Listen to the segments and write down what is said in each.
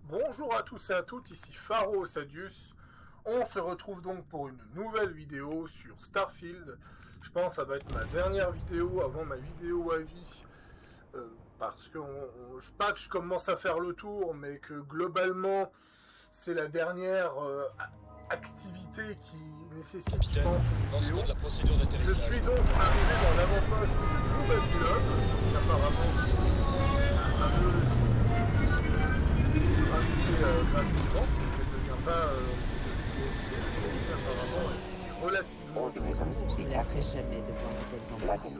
Bonjour à tous et à toutes, ici Pharo Sadius. On se retrouve donc pour une nouvelle vidéo sur Starfield. Je pense que ça va être ma dernière vidéo avant ma vidéo à vie. Parce que pas que je commence à faire le tour, mais que globalement c'est la dernière activité qui nécessite, je pense, une vidéo. Je suis donc arrivé dans l'avant-poste de Decouverte, qui apparemment rajouté gratuitement, elle ne devient pas DLC. Le DLC apparemment est relativement ils ont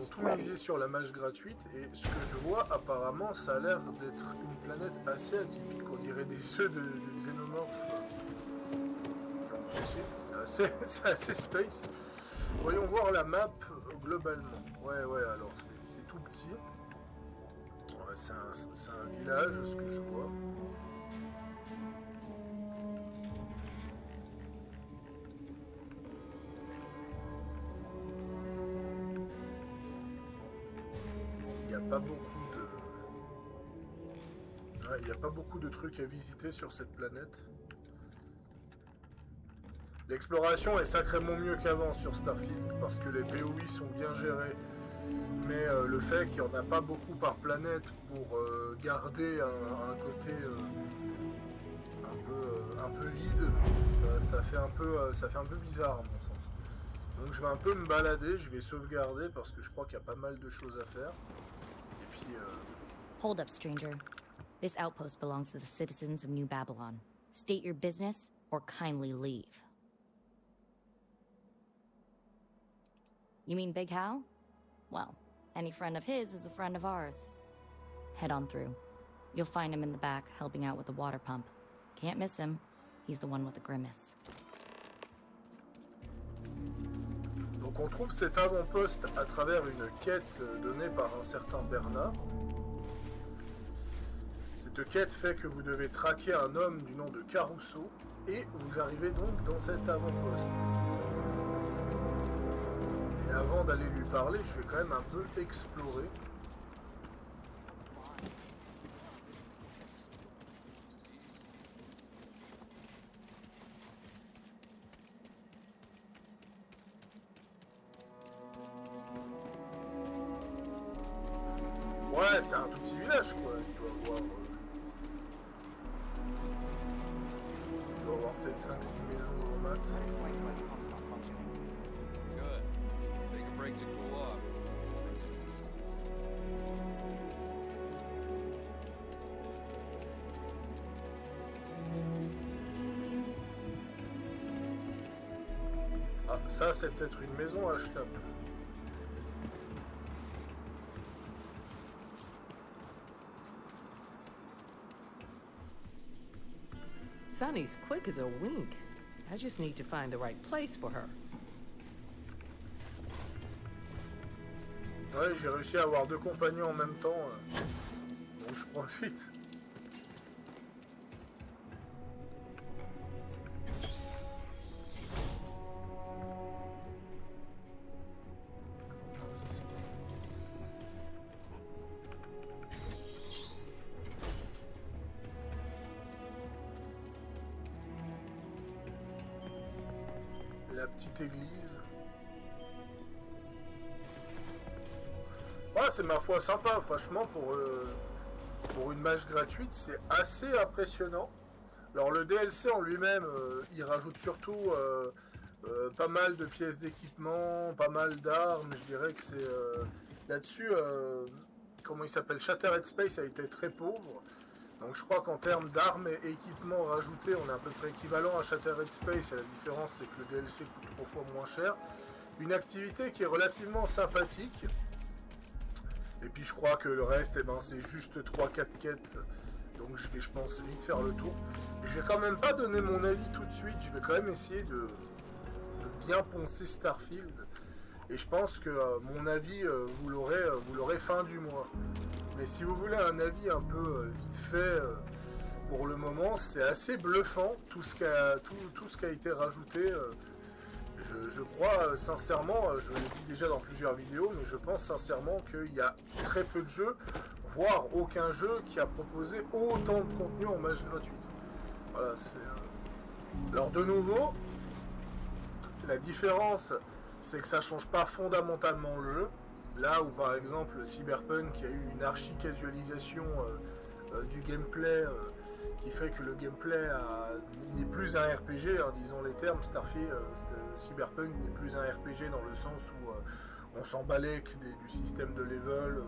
tout misé sur la mage gratuite et ce que je vois apparemment ça a l'air d'être une planète assez atypique, on dirait des œufs de xénomorphes qui ont poussé, c'est assez space. Voyons voir la map globalement. Ouais alors c'est tout petit. Ouais, c'est un village ce que je vois. Il n'y a pas beaucoup de trucs à visiter sur cette planète. L'exploration est sacrément mieux qu'avant sur Starfield parce que les POI sont bien gérés. Mais le fait qu'il n'y en a pas beaucoup par planète pour garder un côté un peu vide, ça fait un peu bizarre à mon sens. Donc je vais un peu me balader, je vais sauvegarder parce que je crois qu'il y a pas mal de choses à faire. Et puis... Hold up, stranger. This outpost belongs to the citizens of New Babylon. State your business or kindly leave. You mean Big Hal? Well, any friend of his is a friend of ours. Head on through. You'll find him in the back, helping out with the water pump. Can't miss him. He's the one with the grimace. Donc on trouve cet avant-poste à travers une quête donnée par un certain Bernard. Cette quête fait que vous devez traquer un homme du nom de Caruso et vous arrivez donc dans cet avant-poste. Et avant d'aller lui parler, je vais quand même un peu explorer. Ouais, c'est un tout petit village quoi, il doit avoir peut-être 5-6 maisons au max. Good. Take a break to cool off. Ah, ça c'est peut-être une maison achetable. Sunny's quick as a wink. I just need to find the right place for her. Ouais, j'ai réussi à avoir 2 compagnons en même temps, donc je profite. La petite église. Ouais, c'est ma foi sympa, franchement, pour une mage gratuite, c'est assez impressionnant. Alors le DLC en lui-même, il rajoute surtout pas mal de pièces d'équipement, pas mal d'armes, je dirais que c'est... là-dessus, comment il s'appelle, Shattered Space a été très pauvre. Donc je crois qu'en termes d'armes et équipements rajoutés, on est à peu près équivalent à Shattered Space. Et la différence, c'est que le DLC coûte 3 fois moins cher. Une activité qui est relativement sympathique. Et puis je crois que le reste, c'est juste 3-4 quêtes. Donc je vais, je pense, vite faire le tour. Je vais quand même pas donner mon avis tout de suite. Je vais quand même essayer de bien poncer Starfield. Et je pense que mon avis, vous l'aurez fin du mois. Mais si vous voulez un avis un peu vite fait, pour le moment, c'est assez bluffant tout ce qui a été rajouté. Je crois sincèrement, je l'ai dit déjà dans plusieurs vidéos, mais je pense sincèrement qu'il y a très peu de jeux, voire aucun jeu qui a proposé autant de contenu en mage gratuite. Voilà, alors de nouveau, la différence, c'est que ça change pas fondamentalement le jeu. Là où par exemple Cyberpunk a eu une archi-casualisation du gameplay qui fait que le gameplay n'est plus un RPG, hein, disons les termes, Cyberpunk n'est plus un RPG dans le sens où on s'en balait du système de level,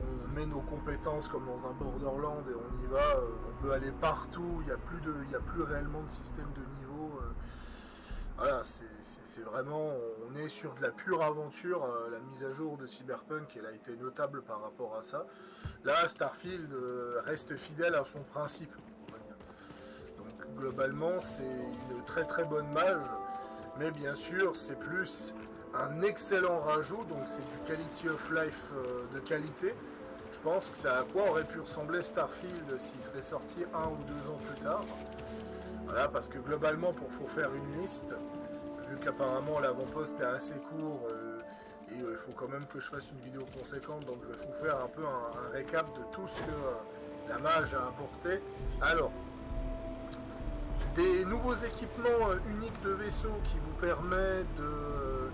on met nos compétences comme dans un Borderland et on y va, on peut aller partout, il n'y a plus réellement de système de niveau. Voilà, c'est vraiment, on est sur de la pure aventure. La mise à jour de Cyberpunk, elle a été notable par rapport à ça. Là, Starfield reste fidèle à son principe, on va dire. Donc globalement, c'est une très très bonne mage, mais bien sûr, c'est plus un excellent rajout, donc c'est du quality of life de qualité. Je pense que c'est à quoi aurait pu ressembler Starfield s'il serait sorti 1 ou 2 ans plus tard. Voilà, parce que globalement, pour faire une liste, vu qu'apparemment l'avant-poste est assez court, et il faut quand même que je fasse une vidéo conséquente, donc je vais vous faire un peu un récap de tout ce que la mage a apporté. Alors, des nouveaux équipements uniques de vaisseau qui vous permettent de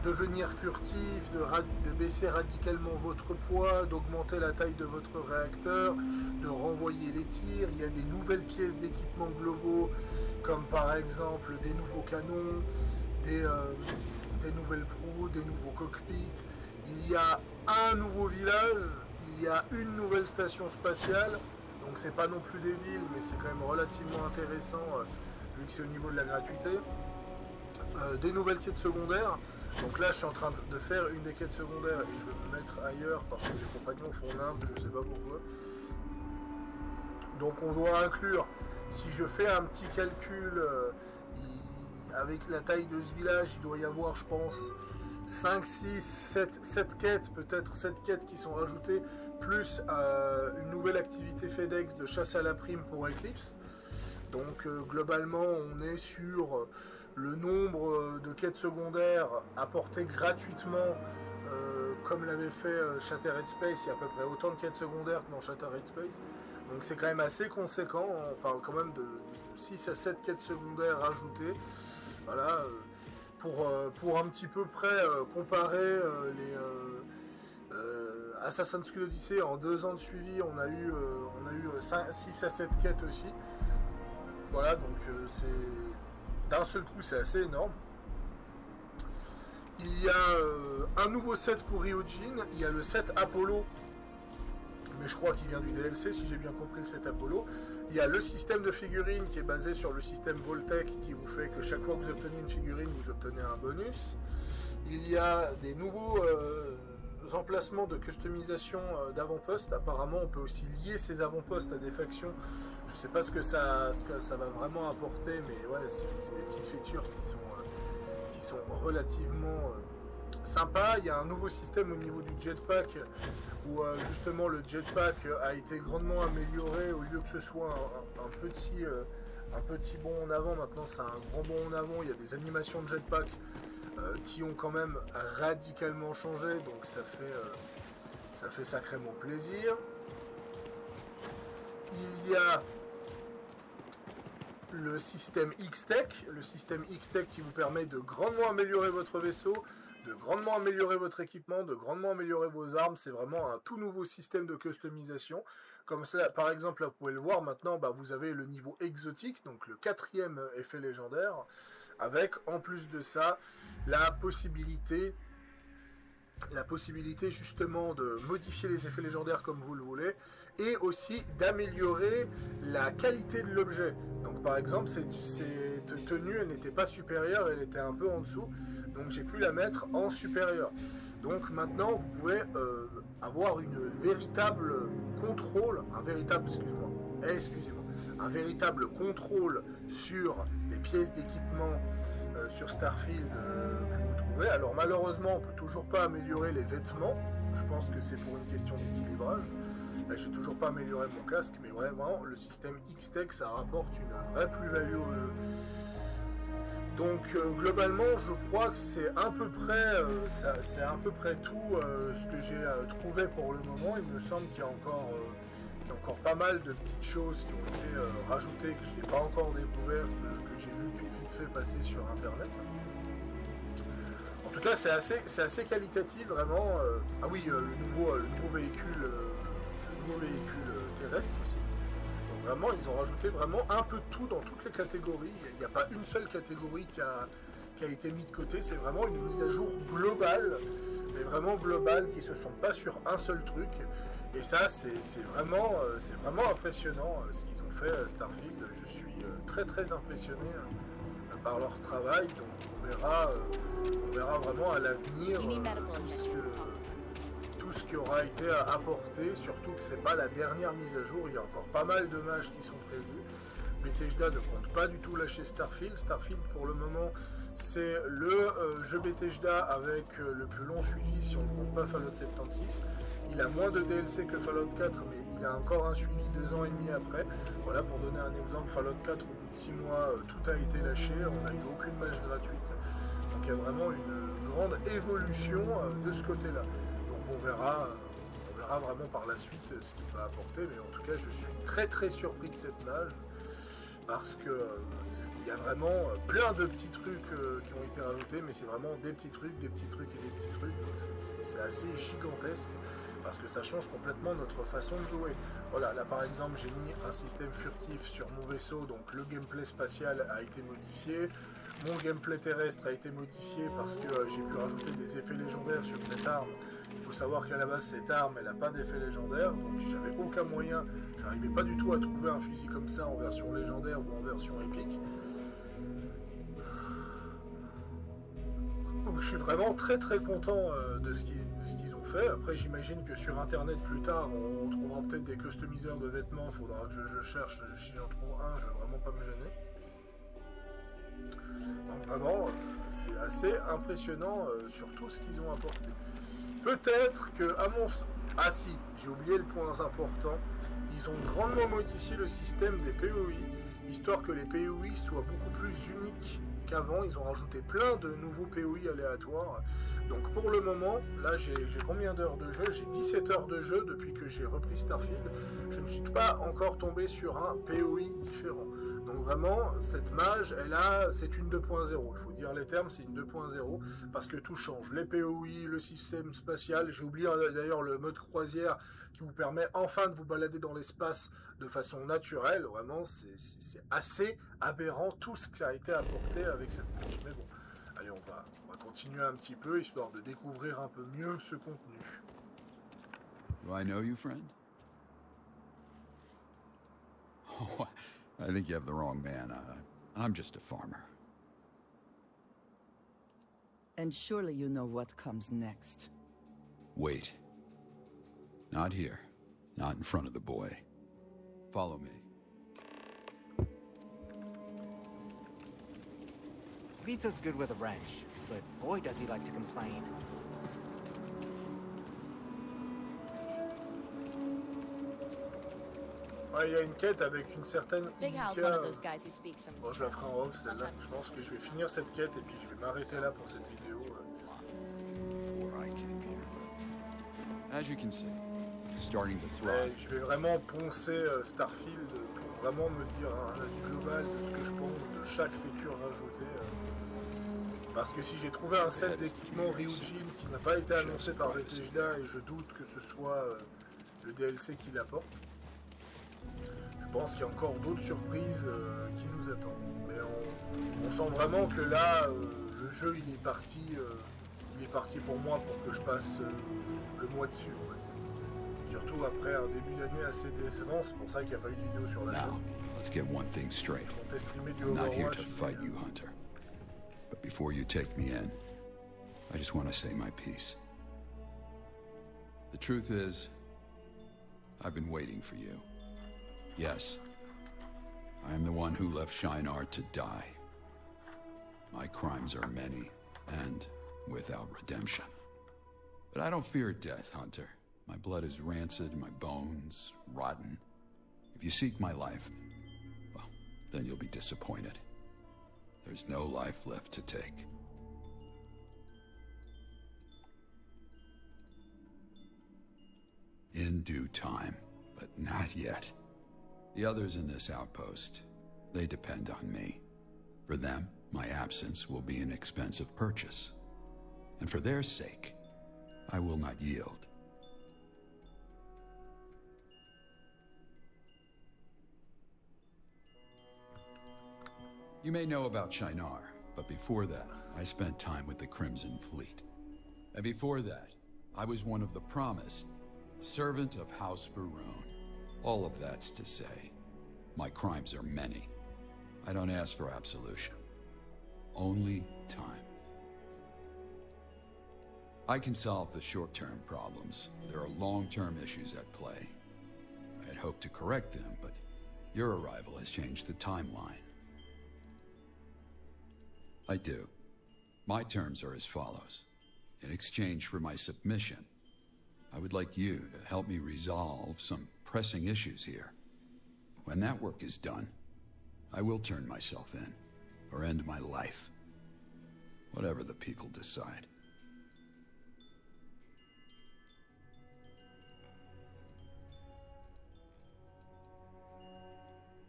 devenir furtif, de baisser radicalement votre poids, d'augmenter la taille de votre réacteur, de renvoyer les tirs. Il y a des nouvelles pièces d'équipement globaux, comme par exemple des nouveaux canons, des nouvelles proues, des nouveaux cockpits. Il y a un nouveau village, il y a une nouvelle station spatiale, donc c'est pas non plus des villes, mais c'est quand même relativement intéressant, vu que c'est au niveau de la gratuité. Des nouvelles quêtes secondaires. Donc là, je suis en train de faire une des quêtes secondaires et je vais me mettre ailleurs parce que les compagnons font nimbe, je sais pas pourquoi. Donc on doit inclure, si je fais un petit calcul, avec la taille de ce village, il doit y avoir, je pense, 5, 6, 7 quêtes, peut-être 7 quêtes qui sont rajoutées, plus une nouvelle activité FedEx de chasse à la prime pour Eclipse. Donc globalement, on est sur le nombre de quêtes secondaires apportées gratuitement, comme l'avait fait Shattered Space. Il y a à peu près autant de quêtes secondaires que dans Shattered Space. Donc c'est quand même assez conséquent. On parle quand même de 6 à 7 quêtes secondaires ajoutées. Voilà, pour un petit peu près comparer les Assassin's Creed Odyssey, en 2 ans de suivi, on a eu 6 à 7 quêtes aussi. Voilà, donc c'est d'un seul coup, c'est assez énorme. Il y a un nouveau set pour Ryujin, il y a le set Apollo, mais je crois qu'il vient du DLC, si j'ai bien compris le set Apollo. Il y a le système de figurines qui est basé sur le système Voltec, qui vous fait que chaque fois que vous obtenez une figurine, vous obtenez un bonus. Il y a des nouveaux emplacements de customisation d'avant-postes. Apparemment, on peut aussi lier ces avant-postes à des factions. Je ne sais pas ce que ça va vraiment apporter, mais ouais, c'est des petites features qui sont relativement sympas. Il y a un nouveau système au niveau du jetpack, où justement le jetpack a été grandement amélioré. Au lieu que ce soit un petit bond en avant, maintenant c'est un grand bond en avant. Il y a des animations de jetpack qui ont quand même radicalement changé, donc ça fait sacrément plaisir. Il y a le système X-Tech, qui vous permet de grandement améliorer votre vaisseau, de grandement améliorer votre équipement, de grandement améliorer vos armes. C'est vraiment un tout nouveau système de customisation. Comme ça, par exemple, là, vous pouvez le voir maintenant, vous avez le niveau exotique, donc le 4e effet légendaire, avec en plus de ça la possibilité justement de modifier les effets légendaires comme vous le voulez, et aussi d'améliorer la qualité de l'objet. Donc par exemple, cette tenue, elle n'était pas supérieure, elle était un peu en dessous, donc j'ai pu la mettre en supérieur. Donc maintenant, vous pouvez avoir un véritable contrôle sur les pièces d'équipement sur Starfield que vous trouvez. Alors malheureusement, on peut toujours pas améliorer les vêtements. Je pense que c'est pour une question d'équilibrage. Là, j'ai toujours pas amélioré mon casque, mais vraiment, le système X-Tech, ça rapporte une vraie plus-value au jeu. Donc globalement, je crois que c'est à peu près tout ce que j'ai trouvé pour le moment. Il me semble qu'il y a encore Il y a encore pas mal de petites choses qui ont été rajoutées, que je n'ai pas encore découvertes, que j'ai vu vite fait passer sur internet. En tout cas, c'est assez qualitatif, vraiment. Ah oui, le nouveau véhicule, terrestre aussi. Donc vraiment, ils ont rajouté vraiment un peu de tout dans toutes les catégories. Il n'y a pas une seule catégorie qui a été mise de côté. C'est vraiment une mise à jour globale, mais vraiment globale, qui se sont pas sur un seul truc. Et ça, c'est vraiment impressionnant ce qu'ils ont fait, Starfield. Je suis très très impressionné par leur travail. Donc on verra vraiment à l'avenir tout ce qui aura été apporté. Surtout que c'est pas la dernière mise à jour. Il y a encore pas mal de matchs qui sont prévus. Bethesda ne compte pas du tout lâcher Starfield. Starfield, pour le moment, c'est le jeu Bethesda avec le plus long suivi si on ne compte pas Fallout 76. Il a moins de DLC que Fallout 4, mais il a encore un suivi 2 ans et demi après. Voilà, pour donner un exemple, Fallout 4, au bout de 6 mois, tout a été lâché. On n'a eu aucune match gratuite. Donc il y a vraiment une grande évolution de ce côté-là. Donc on verra vraiment par la suite ce qu'il va apporter. Mais en tout cas, je suis très très surpris de cette nage. Parce que il y a vraiment plein de petits trucs qui ont été rajoutés, mais c'est vraiment des petits trucs, des petits trucs et des petits trucs. Donc c'est assez gigantesque parce que ça change complètement notre façon de jouer. Voilà, là par exemple j'ai mis un système furtif sur mon vaisseau, donc le gameplay spatial a été modifié. Mon gameplay terrestre a été modifié parce que j'ai pu rajouter des effets légendaires sur cette arme. Il faut savoir qu'à la base cette arme elle n'a pas d'effet légendaire, donc j'avais aucun moyen, j'arrivais pas du tout à trouver un fusil comme ça en version légendaire ou en version épique. Donc je suis vraiment très très content de ce qu'ils ont fait. Après j'imagine que sur internet plus tard on trouvera peut-être des customiseurs de vêtements, il faudra que je cherche, si j'en trouve un je vais vraiment pas me gêner. Donc vraiment c'est assez impressionnant sur tout ce qu'ils ont apporté. Peut-être que Ah si, j'ai oublié le point important. Ils ont grandement modifié le système des POI, histoire que les POI soient beaucoup plus uniques qu'avant. Ils ont rajouté plein de nouveaux POI aléatoires. Donc pour le moment, là j'ai combien d'heures de jeu? J'ai 17 heures de jeu depuis que j'ai repris Starfield. Je ne suis pas encore tombé sur un POI différent. Donc vraiment, cette mage, c'est une 2.0. Il faut dire les termes, c'est une 2.0 parce que tout change. Les POI, le système spatial. J'ai oublié d'ailleurs le mode croisière qui vous permet enfin de vous balader dans l'espace de façon naturelle. Vraiment, c'est assez aberrant tout ce qui a été apporté avec cette mage. Mais bon, allez, on va continuer un petit peu histoire de découvrir un peu mieux ce contenu. Do I know you, friend? Oh, I think you have the wrong man. I'm just a farmer. And surely you know what comes next. Wait. Not here. Not in front of the boy. Follow me. Vito's good with a wrench, but boy does he like to complain. Ouais, il y a une quête avec une certaine Big Hal's Ilika. one of those guys who speaks from his Bon, je la ferai en off chest. celle-là. Je pense que je vais finir cette quête et puis je vais m'arrêter là pour cette vidéo. Before I came here. As you can see, it's starting to thrive. Je vais vraiment poncer Starfield pour vraiment me dire un avis global de ce que je pense de chaque feature rajoutée. Parce que si j'ai trouvé un set d'équipement Ryujin qui n'a pas été annoncé par Bethesda et je doute que ce soit le DLC qui l'apporte, je pense qu'il y a encore d'autres surprises qui nous attendent. Mais on sent vraiment que là, le jeu il est parti pour moi pour que je passe le mois dessus. Ouais. Surtout après un début d'année assez décevant, c'est pour ça qu'il n'y a pas eu de vidéo sur la chaîne. Now, let's get one thing straight. Je comptais streamer du I'm not here Overwatch. to fight you, Hunter. But before you take me in, I just want to say my piece. The truth is, I've been waiting for you. Yes, I am the one who left Shinar to die. My crimes are many, and without redemption. But I don't fear death, Hunter. My blood is rancid, my bones rotten. If you seek my life, well, then you'll be disappointed. There's no life left to take. In due time, but not yet. The others in this outpost, they depend on me. For them, my absence will be an expensive purchase. And for their sake, I will not yield. You may know about Shinar, but before that, I spent time with the Crimson Fleet. And before that, I was one of the Promised, servant of House Varun. All of that's to say, my crimes are many. I don't ask for absolution. Only time. I can solve the short-term problems. There are long-term issues at play. I had hoped to correct them, but your arrival has changed the timeline. I do. My terms are as follows. In exchange for my submission, I would like you to help me resolve some pressing issues here. When that work is done, I will turn myself in, or end my life. Whatever the people decide.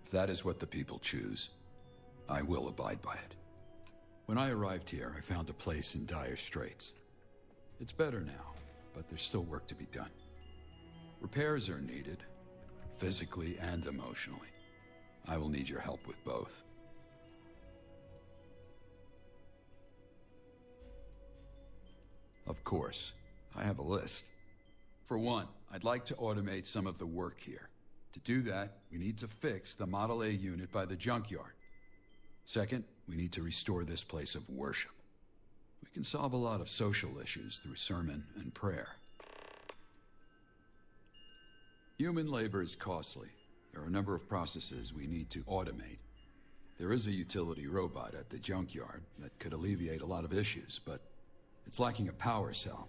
If that is what the people choose, I will abide by it. When I arrived here, I found a place in dire straits. It's better now, but there's still work to be done. Repairs are needed, physically and emotionally. I will need your help with both. Of course, I have a list. For one, I'd like to automate some of the work here. To do that, we need to fix the Model A unit by the junkyard. Second, we need to restore this place of worship. We can solve a lot of social issues through sermon and prayer. Human labor is costly. There are a number of processes we need to automate. There is a utility robot at the junkyard that could alleviate a lot of issues, but it's lacking a power cell.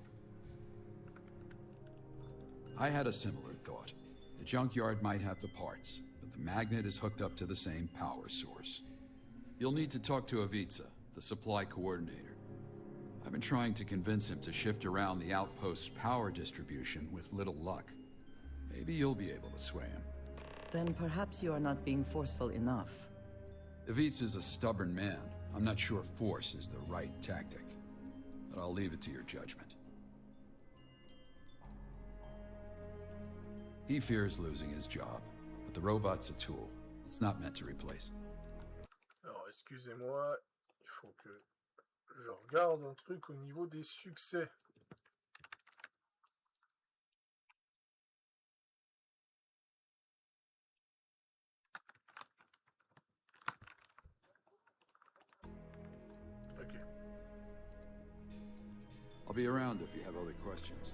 I had a similar thought. The junkyard might have the parts, but the magnet is hooked up to the same power source. You'll need to talk to Ivica, the supply coordinator. I've been trying to convince him to shift around the outpost's power distribution with little luck. Maybe you'll be able to sway him. Then perhaps you are not being forceful enough. Ivica's a stubborn man. I'm not sure force is the right tactic. But I'll leave it to your judgment. He fears losing his job, but the robot's a tool. It's not meant to replace him. Alors, excusez-moi, il faut que je regarde un truc au niveau des succès. Ok. I'll be around if you have other questions.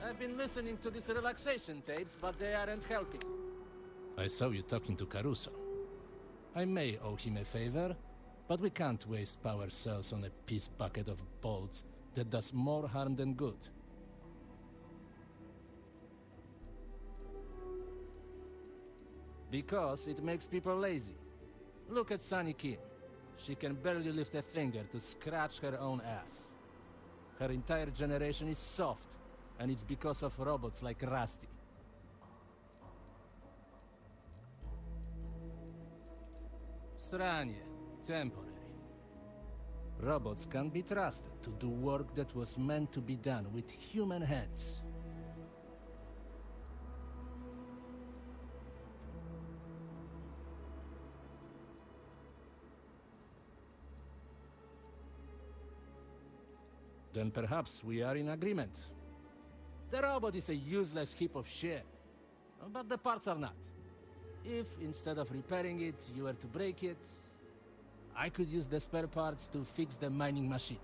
I've been listening to these relaxation tapes, but they aren't helping. I saw you talking to Caruso. I may owe him a favor, but we can't waste power cells on a piece bucket of bolts that does more harm than good. Because it makes people lazy. Look at Sunny Kim. She can barely lift a finger to scratch her own ass. Her entire generation is soft, and it's because of robots like Rusty. Sranie, temporary. Robots can be trusted to do work that was meant to be done with human hands. Then perhaps we are in agreement. The robot is a useless heap of shit, but the parts are not. If, instead of repairing it, you were to break it, I could use the spare parts to fix the mining machine.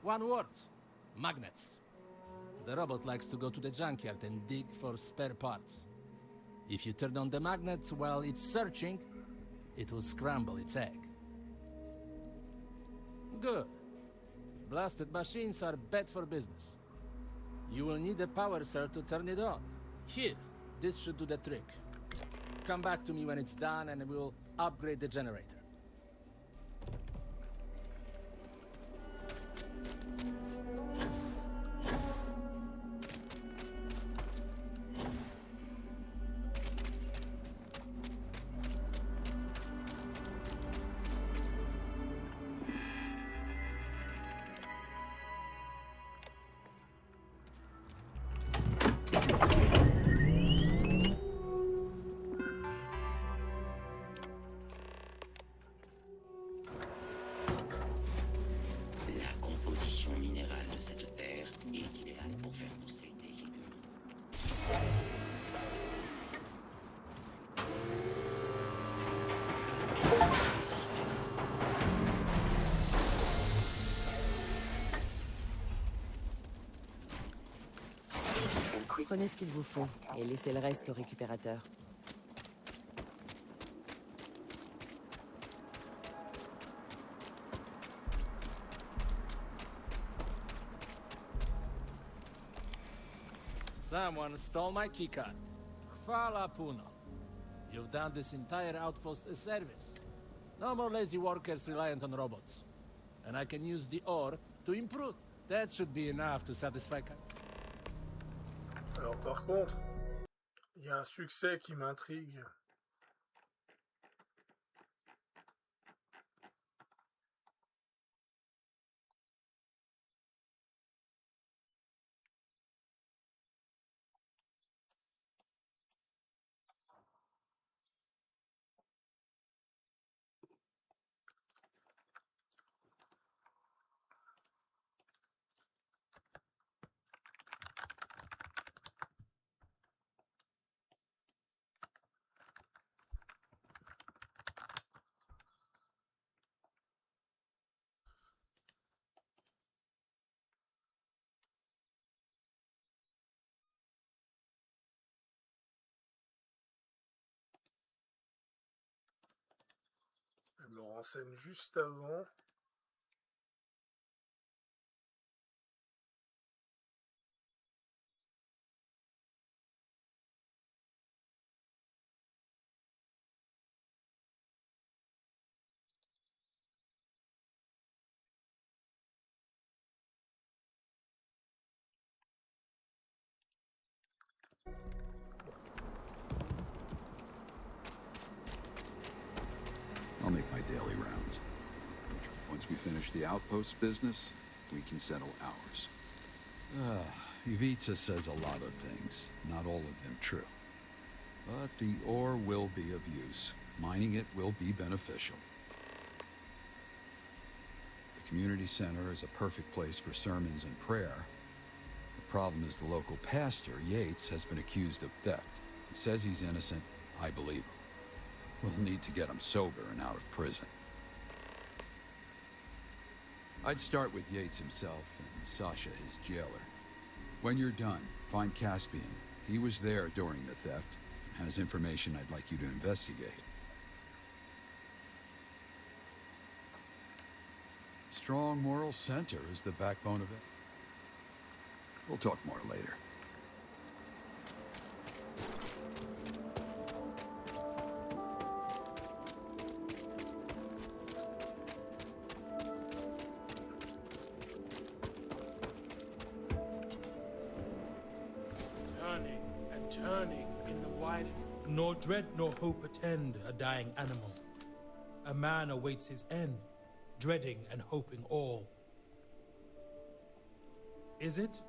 One word: magnets. The robot likes to go to the junkyard and dig for spare parts. If you turn on the magnet while it's searching, it will scramble its egg. Good. Blasted machines are bad for business. You will need a power cell to turn it on. Here, this should do the trick. Come back to me when it's done and we'll upgrade the generator. La composition minérale de cette terre est idéale pour faire pousser des légumes. Prenez ce qu'il vous faut et laissez le reste au récupérateur. Someone stole my keycard. Fala Puno. You've done this entire outpost a service. No more lazy workers reliant on robots. And I can use the ore to improve. That should be enough to satisfy... Alors par contre, il y a un succès qui m'intrigue. Je me renseigne juste avant. I'll make my daily rounds. Once we finish the outpost business, we can settle ours. Ivica says a lot of things, not all of them true. But the ore will be of use. Mining it will be beneficial. The community center is a perfect place for sermons and prayer. The problem is the local pastor, Yates, has been accused of theft. He says he's innocent. I believe him. We'll need to get him sober and out of prison. I'd start with Yates himself and Sasha, his jailer. When you're done, find Caspian. He was there during the theft and has information I'd like you to investigate. Strong moral center is the backbone of it. We'll talk more later. Turning and turning in the wide, nor dread nor hope attend a dying animal. A man awaits his end, dreading and hoping all. Is it?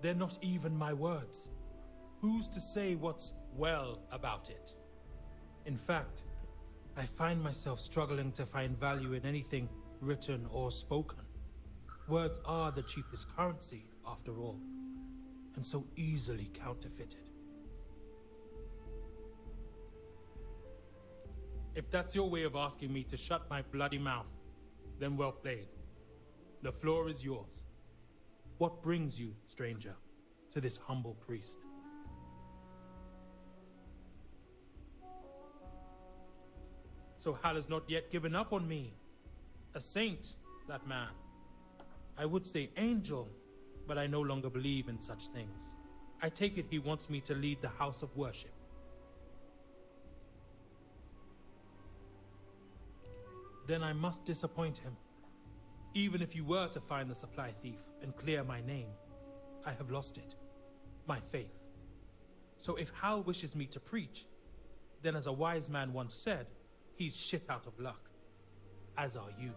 They're not even my words. Who's to say what's well about it? In fact, I find myself struggling to find value in anything written or spoken. Words are the cheapest currency, after all, and so easily counterfeited. If that's your way of asking me to shut my bloody mouth, then well played. The floor is yours. What brings you, stranger, to this humble priest? So Hal has not yet given up on me. A saint that man. I would say angel, but I no longer believe in such things. I take it he wants me to lead the house of worship. Then I must disappoint him. Even if you were to find the supply thief and clear my name, I have lost it. My faith. So if Hal wishes me to preach, then as a wise man once said, he's shit out of luck. As are you.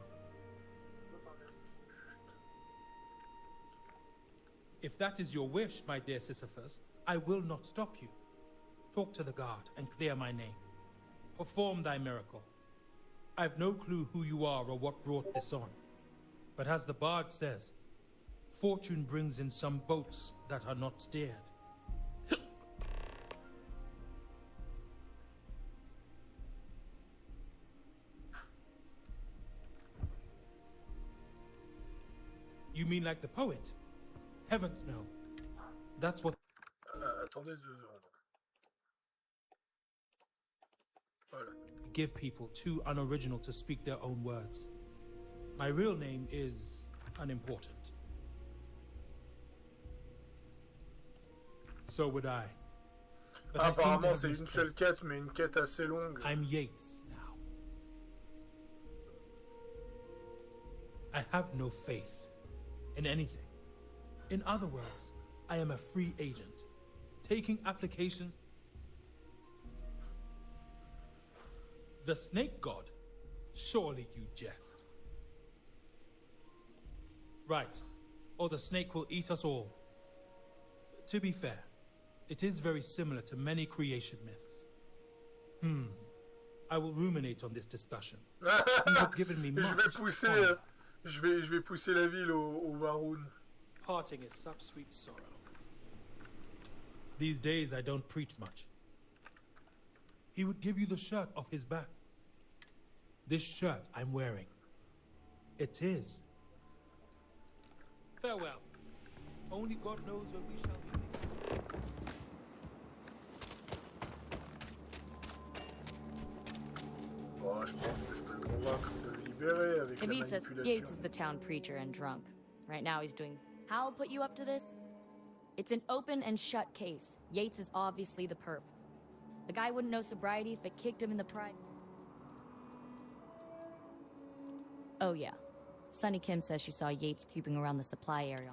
If that is your wish, my dear Sisyphus, I will not stop you. Talk to the guard and clear my name. Perform thy miracle. I've no clue who you are or what brought this on. But as the bard says, fortune brings in some boats that are not steered. You mean like the poet? Heavens no. That's what... Attendez 2 secondes. Voilà. Give people too unoriginal to speak their own words. My real name is unimportant. So would I. But I seem to Apparemment have c'est une seule misplaced. quête, mais une quête assez longue. I'm Yates now. I have no faith in anything. In other words, I am a free agent, taking applications. The snake god? Surely you jest. Right, or the snake will eat us all. To be fair, it is very similar to many creation myths. I will ruminate on this discussion. You have given me much honor. Je vais pousser la ville au Varoun. Parting is such sweet sorrow. These days I don't preach much. He would give you the shirt off his back. This shirt I'm wearing. It is. Farewell. Only God knows where we shall be. Oh, je pense que je peux le convaincre de le libérer avec la David says manipulation. Yates is the town preacher and drunk. Right now he's doing... Hal put you up to this? It's an open and shut case. Yates is obviously the perp. The guy wouldn't know sobriety if it kicked him in the pride. Oh yeah. Sunny Kim says she saw Yates creeping around the supply area.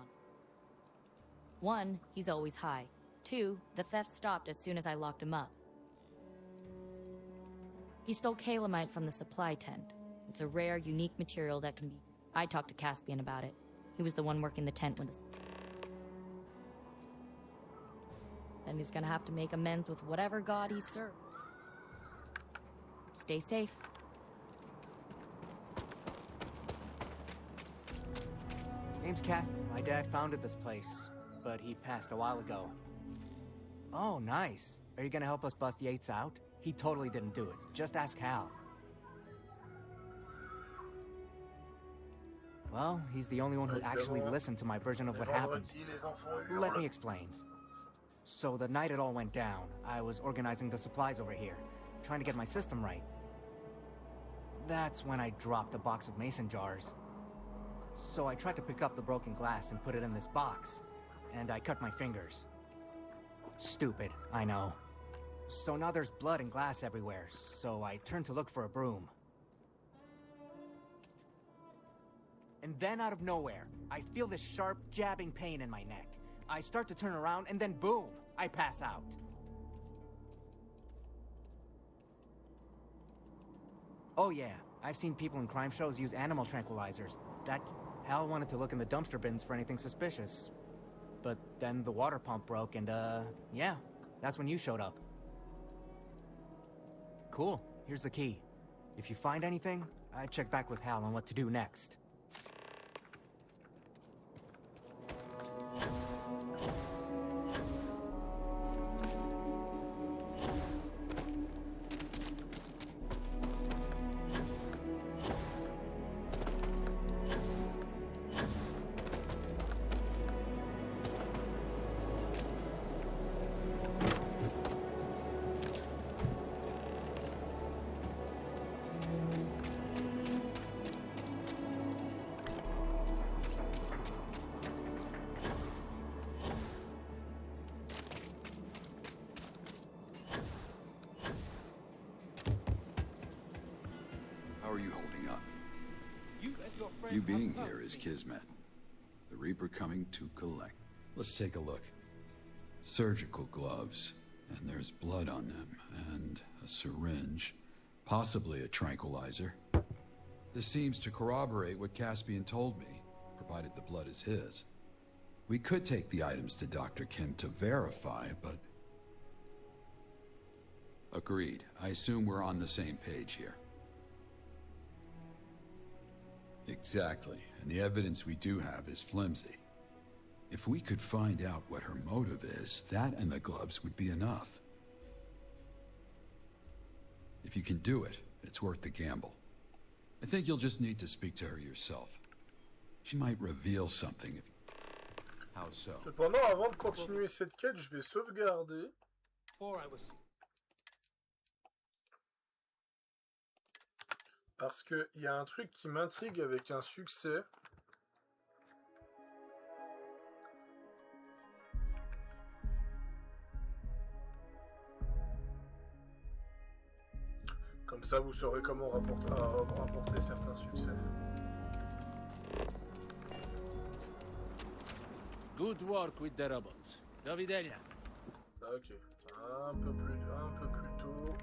1, he's always high. 2, the theft stopped as soon as I locked him up. He stole calamite from the supply tent. It's a rare, unique material that can be... I talked to Caspian about it. He was the one working the tent with us. Then he's gonna have to make amends with whatever god he served. Stay safe. Name's Casper. My dad founded this place, but he passed a while ago. Oh, nice. Are you gonna help us bust Yates out? He totally didn't do it. Just ask Hal. Well, he's the only one who actually listened to my version of what happened. Let me explain. So the night it all went down, I was organizing the supplies over here, trying to get my system right. That's when I dropped a box of mason jars. So I tried to pick up the broken glass and put it in this box, and I cut my fingers. Stupid, I know. So now there's blood and glass everywhere, so I turned to look for a broom. And then out of nowhere, I feel this sharp, jabbing pain in my neck. I start to turn around, and then boom, I pass out. Oh yeah, I've seen people in crime shows use animal tranquilizers. Hal wanted to look in the dumpster bins for anything suspicious. But then the water pump broke, and yeah, that's when you showed up. Cool, here's the key. If you find anything, I'd check back with Hal on what to do next. are you holding up? You and your friend You being have here is helped me. kismet. The Reaper coming to collect. Let's take a look. Surgical gloves, and there's blood on them, and a syringe, possibly a tranquilizer. This seems to corroborate what Caspian told me, provided the blood is his. We could take the items to Dr. Kim to verify, but... Agreed. I assume we're on the same page here. Exactly, and the evidence we do have is flimsy. If we could find out what her motive is, that and the gloves would be enough. If you can do it, it's worth the gamble. I think you'll just need to speak to her yourself. She might reveal something if... How so? Cependant, avant de continuer cette quête, je vais sauvegarder. Before I was Parce qu'il y a un truc qui m'intrigue avec un succès. Comme ça, vous saurez comment rapporter certains succès. Good work with the robots. Do widzenia. Ok, un peu plus tôt.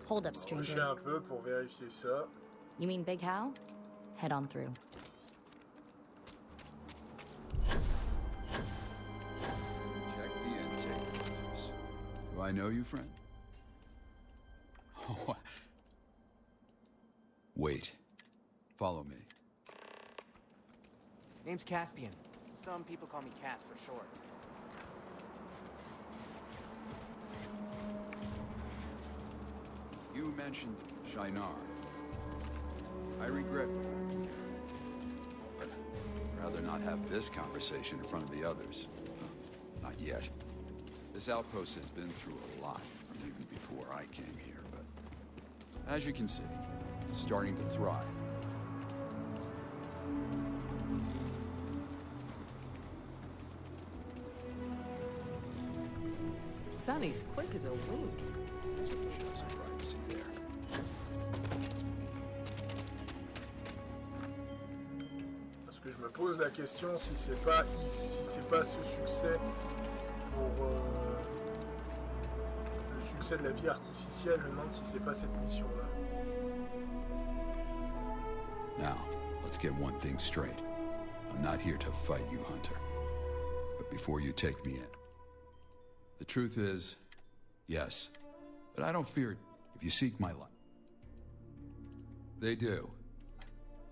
Hold up, Rusher stranger. un peu pour vérifier ça. You mean Big Hal? Head on through. Check the intake filters. Do I know you, friend? Wait. Follow me. Name's Caspian. Some people call me Cass for short. You mentioned Shinar. I regret, but I'd rather not have this conversation in front of the others. Not yet. This outpost has been through a lot from even before I came here, but as you can see, it's starting to thrive. Sonny's quick as a wink. Some privacy there. Parce que je me pose la question si c'est pas ce succès pour le succès de la vie artificielle, je me demande si c'est pas cette mission-là. Now, let's get one thing straight. I'm not here to fight you, Hunter. But before you take me in, the truth is, yes, but I don't fear it if you seek my life. They do.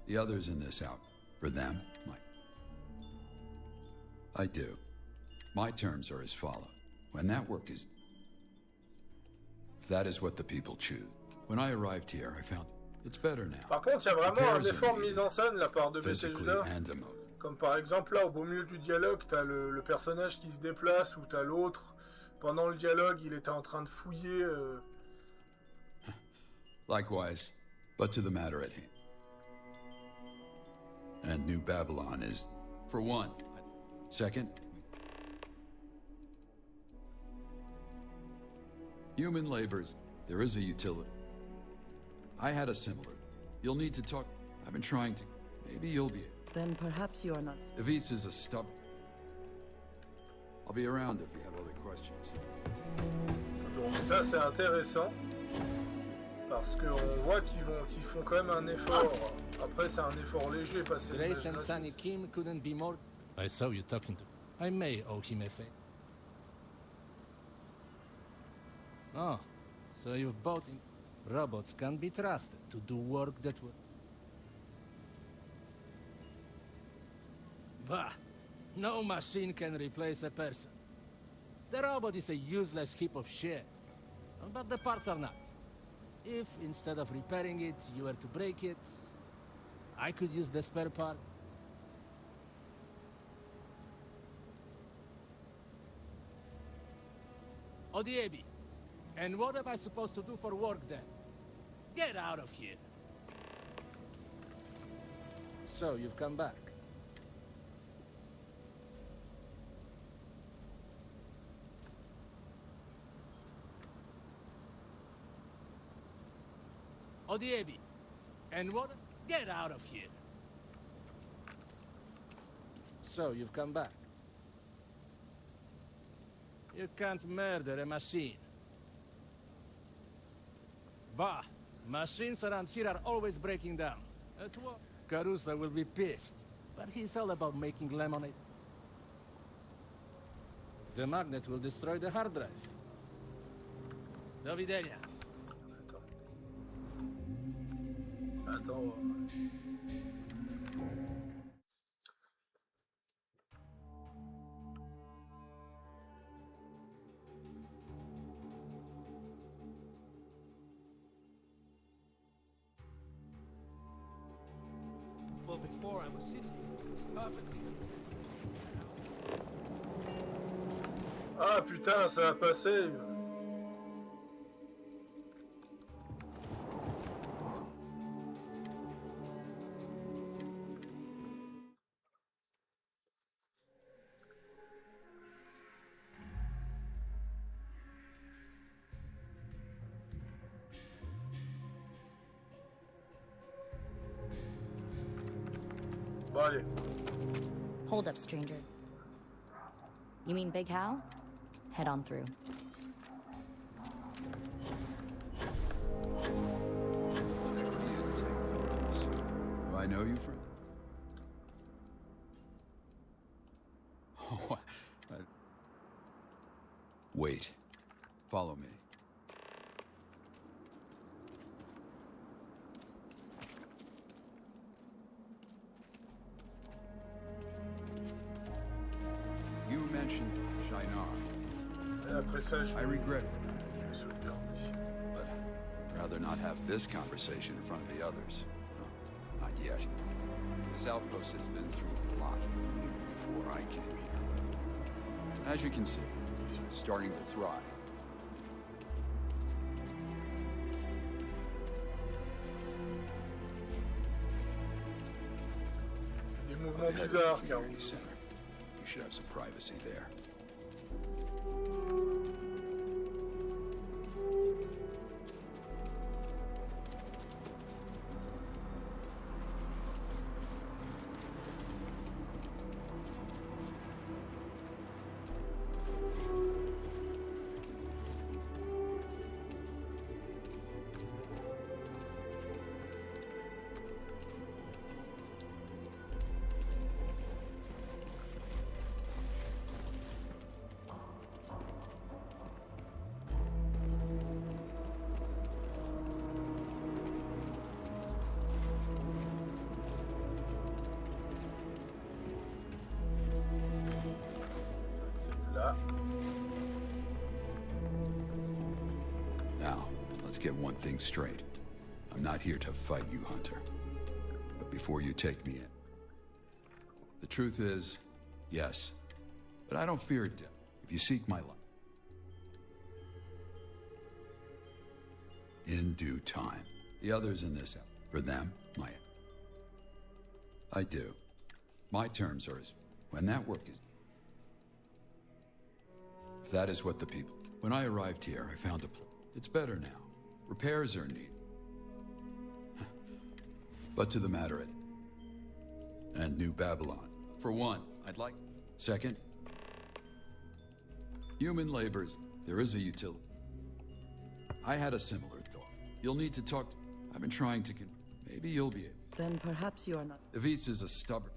The others in this out. For them, I do. My terms are as follows. When that work is... If that is what the people choose. When I arrived here, I found it's better now. Par contre, il y a vraiment un effort de mise en scène de la part de Bethesda. Comme par exemple là, au beau milieu du dialogue, t'as le personnage qui se déplace ou t'as l'autre. Pendant le dialogue, il était en train de fouiller. Likewise, but to the matter at hand. And New Babylon is, for one. Second, human labors, there is a utility. I had a similar. You'll need to talk. I've been trying to. Maybe you'll be. Then perhaps you are not. Evitz is a stub. I'll be around if you have other questions. Donc ça c'est intéressant parce qu'on voit qu'ils font quand même un effort. Après c'est un effort léger parce que Grace and Sonny Kim couldn't be more... I saw you talking to... I may owe him a favor. Oh, so you've bought in... Robots can be trusted to do work that will... Bah, no machine can replace a person. The robot is a useless heap of shit. But the parts are not. If, instead of repairing it, you were to break it, I could use the spare part. Odiebi, And what am I supposed to do for work then? Get out of here. So, you've come back. Odiebi. And what? Get out of here. So, you've come back. You can't murder a machine. Bah! Machines around here are always breaking down. At what? Caruso will be pissed. But he's all about making lemonade. The magnet will destroy the hard drive. Do widzenia. Attends. Well, before I was sitting perfectly. Ah putain, ça a passé. Bon allez. Hold up, stranger. You mean Big Hal? Head on through. Do I know you, friend? Oh, Wait. Follow me. You mentioned Shinar. Après ça, I regret it, je vais sauter. but I'd rather not have this conversation in front of the others. Well, not yet. This outpost has been through a lot even before I came here. As you can see, it's starting to thrive. Des But mouvements ahead is the bizarres, car community center. You should have some privacy there. là. Now, let's get one thing straight. I'm not here to fight you, Hunter. But before you take me in, the truth is, yes, but I don't fear death if you seek my life. In due time. The others in this, for them, I do. My terms are as, when that work is... If that is what the people... When I arrived here, I found a place. It's better now. Repairs are needed. But to the matter at... And New Babylon. For one, I'd like... Second, human labors. There is a utility. I had a similar thought. You'll need to talk... I've been trying to... Maybe you'll be able... Then perhaps you are not... Decouverte is a stubborn...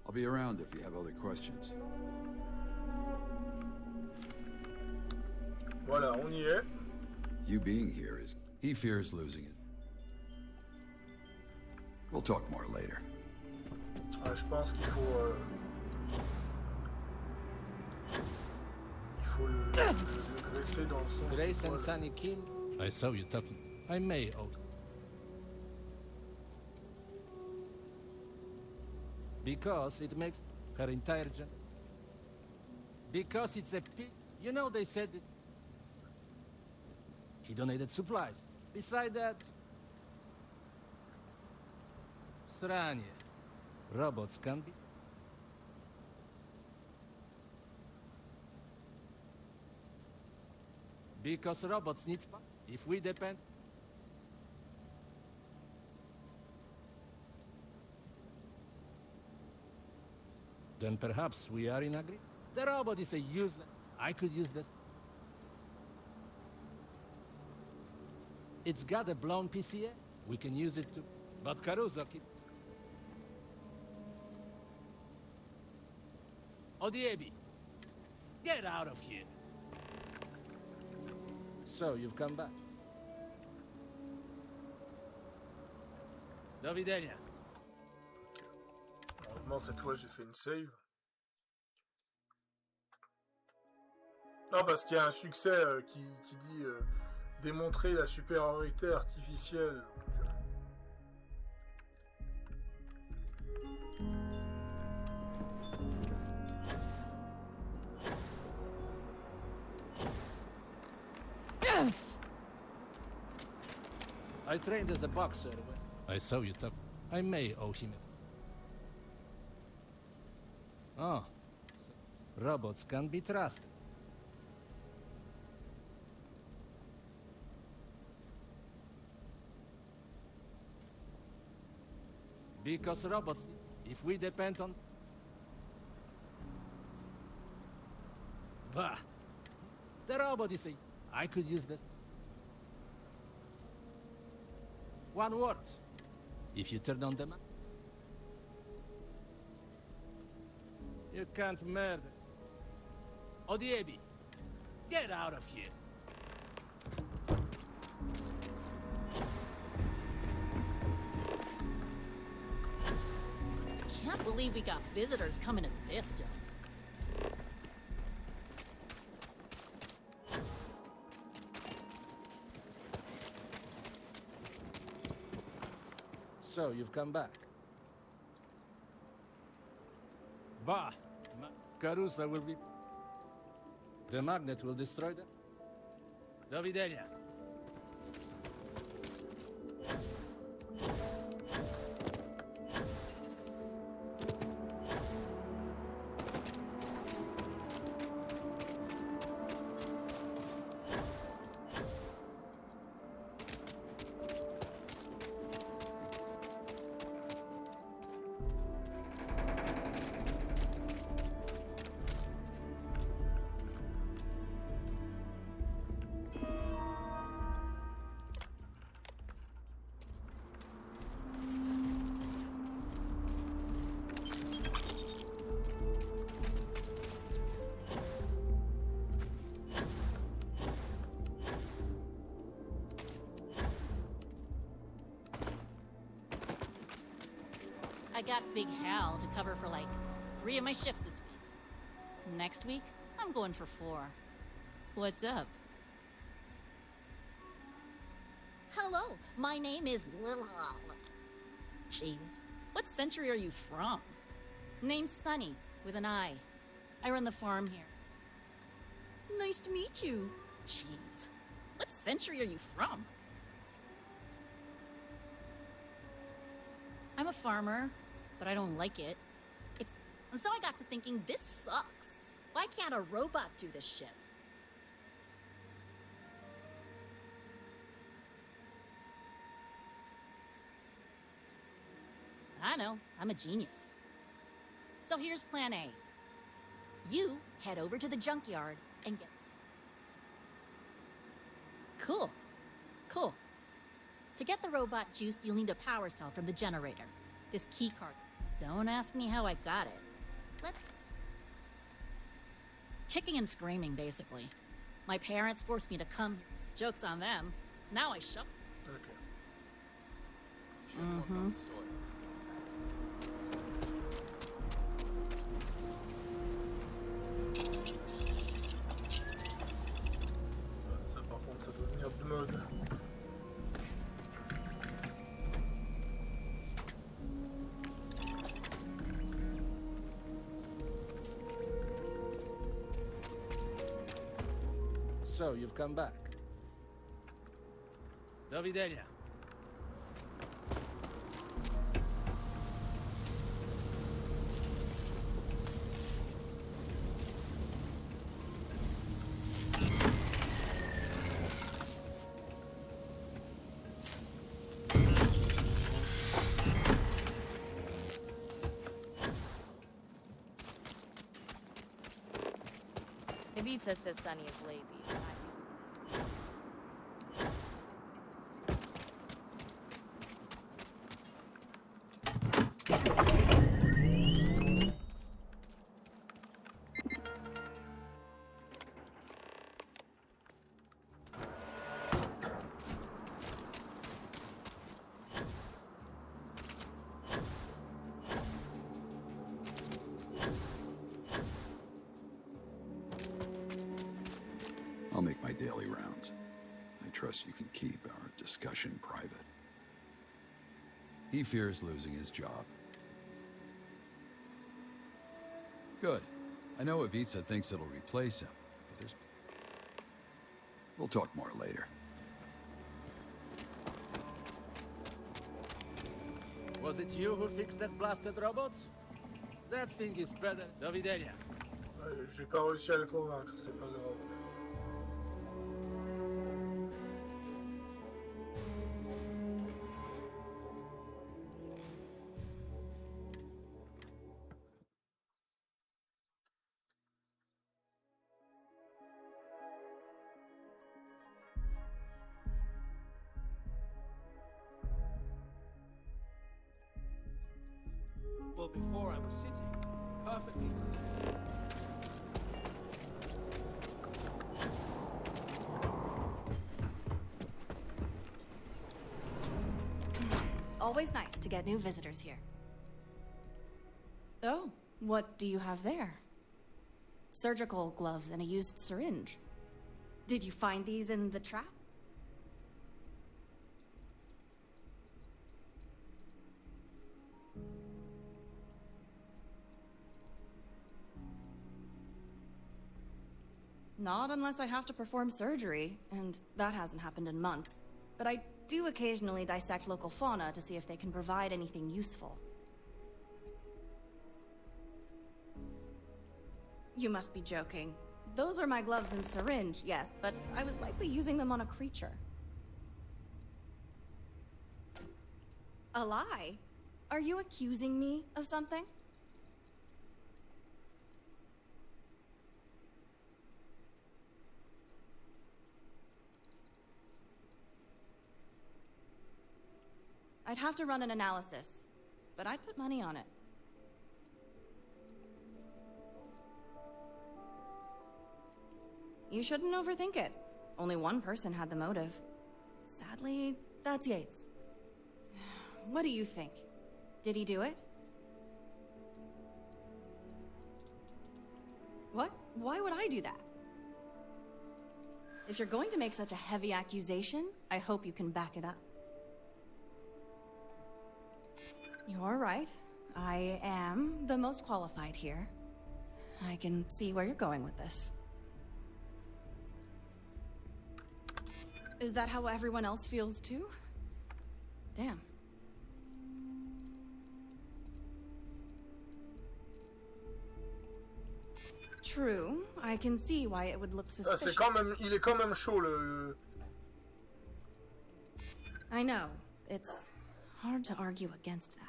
I'll be around if you have other questions. Voilà, on y est. You being here is... He fears losing it. We'll talk more later. Ah, je pense qu'il faut... Il faut le graisser dans le sens... Grace du and poil. Sunny Kim. I saw you talking. I may owe. Because it makes her entire gen... Because it's a pig. You know they said... He donated supplies. Beside that... Sranie. Robots can be... Because robots need... If we depend... Then perhaps we are in agreement. The robot is a useless... I could use this. It's got a blown PCA. We can use it to... But Caruso keep... Odiebi, get out of here. So, you've come back. Do widzenia. Normalement, cette fois, j'ai fait une save. Non, parce qu'il y a un succès qui dit démontrer la supériorité artificielle. I trained as a boxer. I saw you talk. I may owe him. Oh. So robots can be trusted. Because robots, if we depend on... Bah! The robot is a... I could use this. One word. If you turn on the map... You can't murder. Odiebi, get out of here. Can't believe we got visitors coming to this dump. So, you've come back. Bah! Caruso will be... The magnet will destroy them. Do widzenia. I got Big Hal to cover for like 3 of my shifts this week. Next week, I'm going for 4. What's up? Hello, my name is... Jeez, what century are you from? Name's Sunny, with an I. I run the farm here. Nice to meet you. Jeez, what century are you from? I'm a farmer, but I don't like it. And so I got to thinking, this sucks. Why can't a robot do this shit? I know, I'm a genius. So here's plan A. You head over to the junkyard and get... Cool. Cool. To get the robot juiced, you'll need a power cell from the generator. This key card. Don't ask me how I got it. Let's... Kicking and screaming, basically. My parents forced me to come. Joke's on them. Now I shut... Okay. Mm-hmm. Ça, par contre, ça doit venir de mode. So, you've come back. Do widzenia. Decouverte says Sonny is lazy. I'll make my daily rounds. I trust you can keep our discussion private. He fears losing his job. Good. I know Ivica thinks it'll replace him, but there's... We'll talk more later. Was it you who fixed that blasted robot? That thing is better. Do widzenia. J'ai pas réussi à le convaincre, c'est pas grave. Well, before I was sitting perfectly. Always nice to get new visitors here. Oh, what do you have there? Surgical gloves and a used syringe. Did you find these in the trap? Not unless I have to perform surgery, and that hasn't happened in months. But I do occasionally dissect local fauna to see if they can provide anything useful. You must be joking. Those are my gloves and syringe, yes, but I was likely using them on a creature. A lie? Are you accusing me of something? I'd have to run an analysis, but I'd put money on it. You shouldn't overthink it. Only one person had the motive. Sadly, that's Yates. What do you think? Did he do it? What? Why would I do that? If you're going to make such a heavy accusation, I hope you can back it up. You're right. I am the most qualified here. I can see where you're going with this. Is that how everyone else feels too? Damn. True. I can see why it would look suspicious. C'est quand même, il est quand même chaud le... I know. It's hard to argue against that.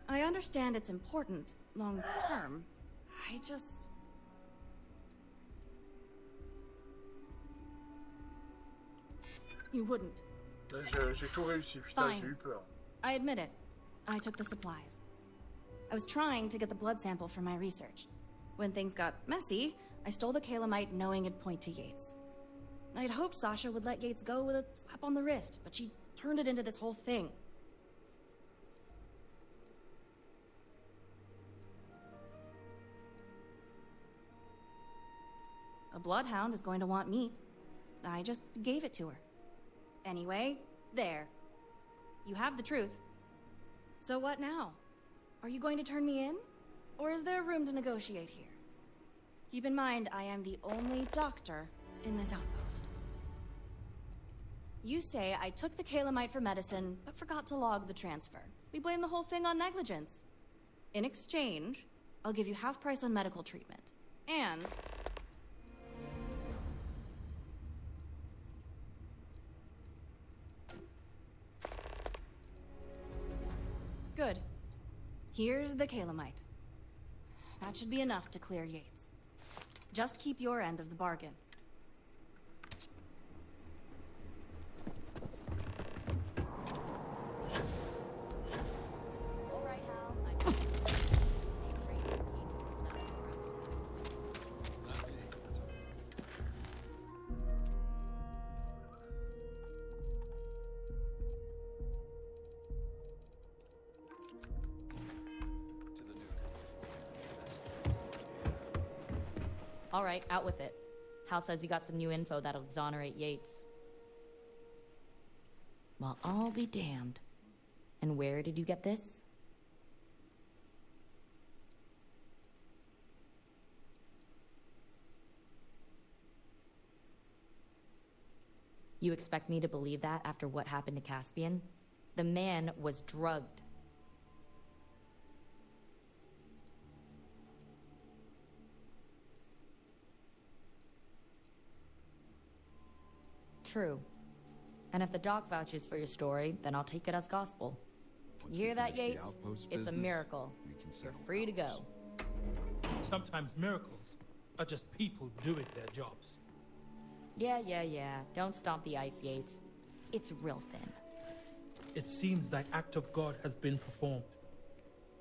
I understand it's important, long term. I just... You wouldn't. J'ai tout réussi, putain, j'ai eu peur. I admit it. I took the supplies. I was trying to get the blood sample for my research. When things got messy, I stole the calamite knowing it'd point to Yates. I'd hoped Sasha would let Yates go with a slap on the wrist, but she turned it into this whole thing. A bloodhound is going to want meat. I just gave it to her. Anyway, there. You have the truth. So what now? Are you going to turn me in? Or is there room to negotiate here? Keep in mind, I am the only doctor in this outpost. You say I took the calamite for medicine, but forgot to log the transfer. We blame the whole thing on negligence. In exchange, I'll give you half price on medical treatment. And... good. Here's the calamite. That should be enough to clear Yates. Just keep your end of the bargain. All right, out with it. Hal says you got some new info that'll exonerate Yates. Well, I'll be damned. And where did you get this? You expect me to believe that after what happened to Caspian? The man was drugged. True. And if the doc vouches for your story, then I'll take it as gospel. You hear that, Yates? It's a miracle. You're free to go. Sometimes miracles are just people doing their jobs. Yeah. Don't stomp the ice, Yates. It's real thin. It seems thy act of God has been performed.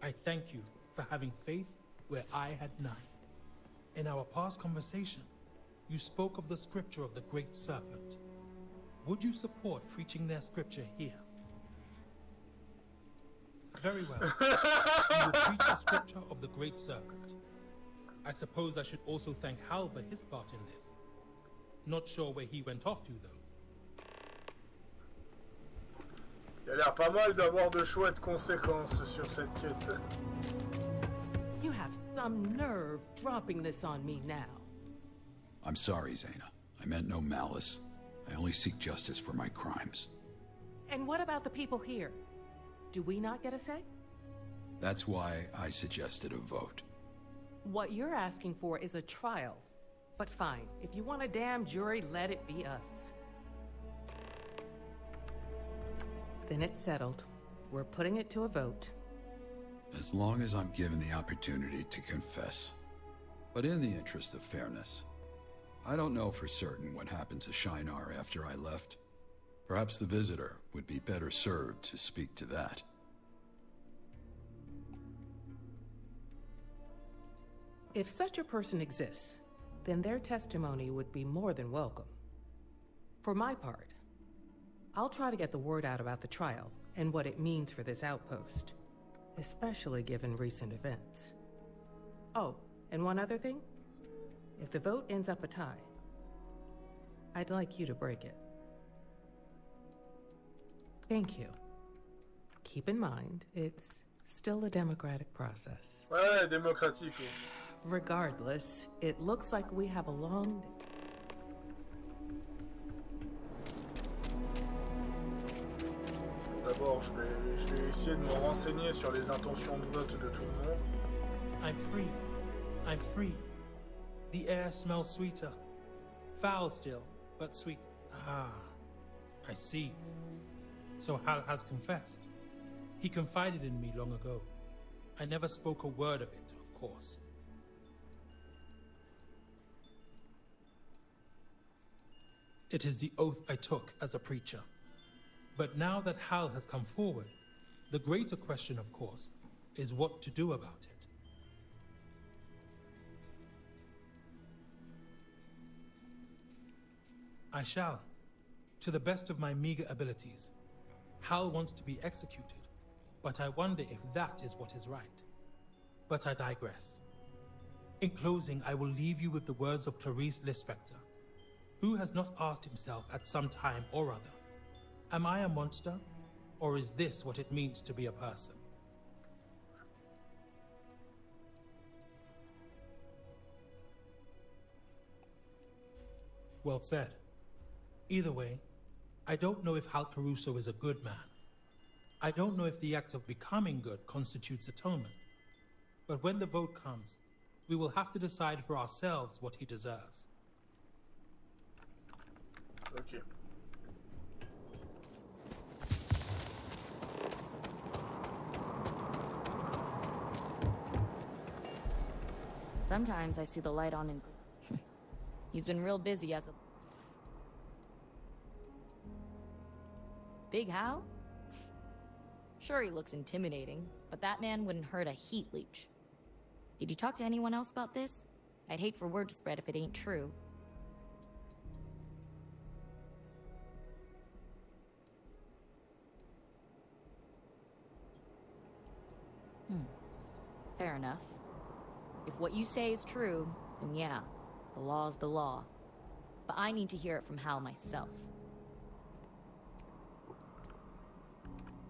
I thank you for having faith where I had none. In our past conversation, you spoke of the scripture of the great serpent. Would you support preaching their scripture here? Very well. You will preach the scripture of the great serpent. I suppose I should also thank Hal for his part in this. Not sure where he went off to, though. Il a l'air pas mal d'avoir de chouettes conséquences sur cette quête. You have some nerve dropping this on me now. I'm sorry, Zaina. I meant no malice. I only seek justice for my crimes. And what about the people here? Do we not get a say? That's why I suggested a vote. What you're asking for is a trial. But fine, if you want a damn jury, let it be us. Then it's settled. We're putting it to a vote. As long as I'm given the opportunity to confess. But in the interest of fairness, I don't know for certain what happened to Shinar after I left. Perhaps the visitor would be better served to speak to that. If such a person exists, then their testimony would be more than welcome. For my part, I'll try to get the word out about the trial and what it means for this outpost, especially given recent events. Oh, and one other thing. If the vote ends up a tie, I'd like you to break it. Thank you. Keep in mind, it's still a democratic process. Ouais, démocratique. Regardless, it looks like we have a long... D'abord, je vais essayer de me renseigner sur les intentions de vote de tout le monde. I'm free. I'm free. The air smells sweeter. Foul still, but sweet. Ah, I see. So Hal has confessed. He confided in me long ago. I never spoke a word of it, of course. It is the oath I took as a preacher. But now that Hal has come forward, the greater question, of course, is what to do about it. I shall, to the best of my meager abilities. Hal wants to be executed, but I wonder if that is what is right. But I digress. In closing, I will leave you with the words of Clarice Lispector. Who has not asked himself at some time or other, am I a monster, or is this what it means to be a person? Well said. Either way, I don't know if Hal Caruso is a good man. I don't know if the act of becoming good constitutes atonement. But when the vote comes, we will have to decide for ourselves what he deserves. Ok. Sometimes I see the light on in... He's been real busy as a... Big Hal? Sure, he looks intimidating, but that man wouldn't hurt a heat leech. Did you talk to anyone else about this? I'd hate for word to spread if it ain't true. Fair enough. If what you say is true, then yeah, the law's the law. But I need to hear it from Hal myself.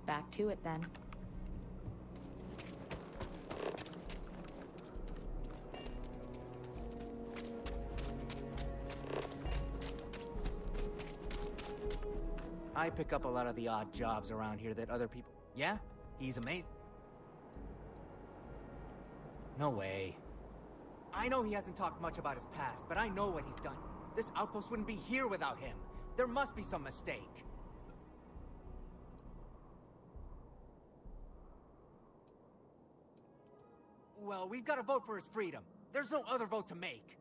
Back to it, then. I pick up a lot of the odd jobs around here that other people... Yeah? He's amazing. No way. I know he hasn't talked much about his past, but I know what he's done. This outpost wouldn't be here without him. There must be some mistake. Well, we've got to vote for his freedom. There's no other vote to make.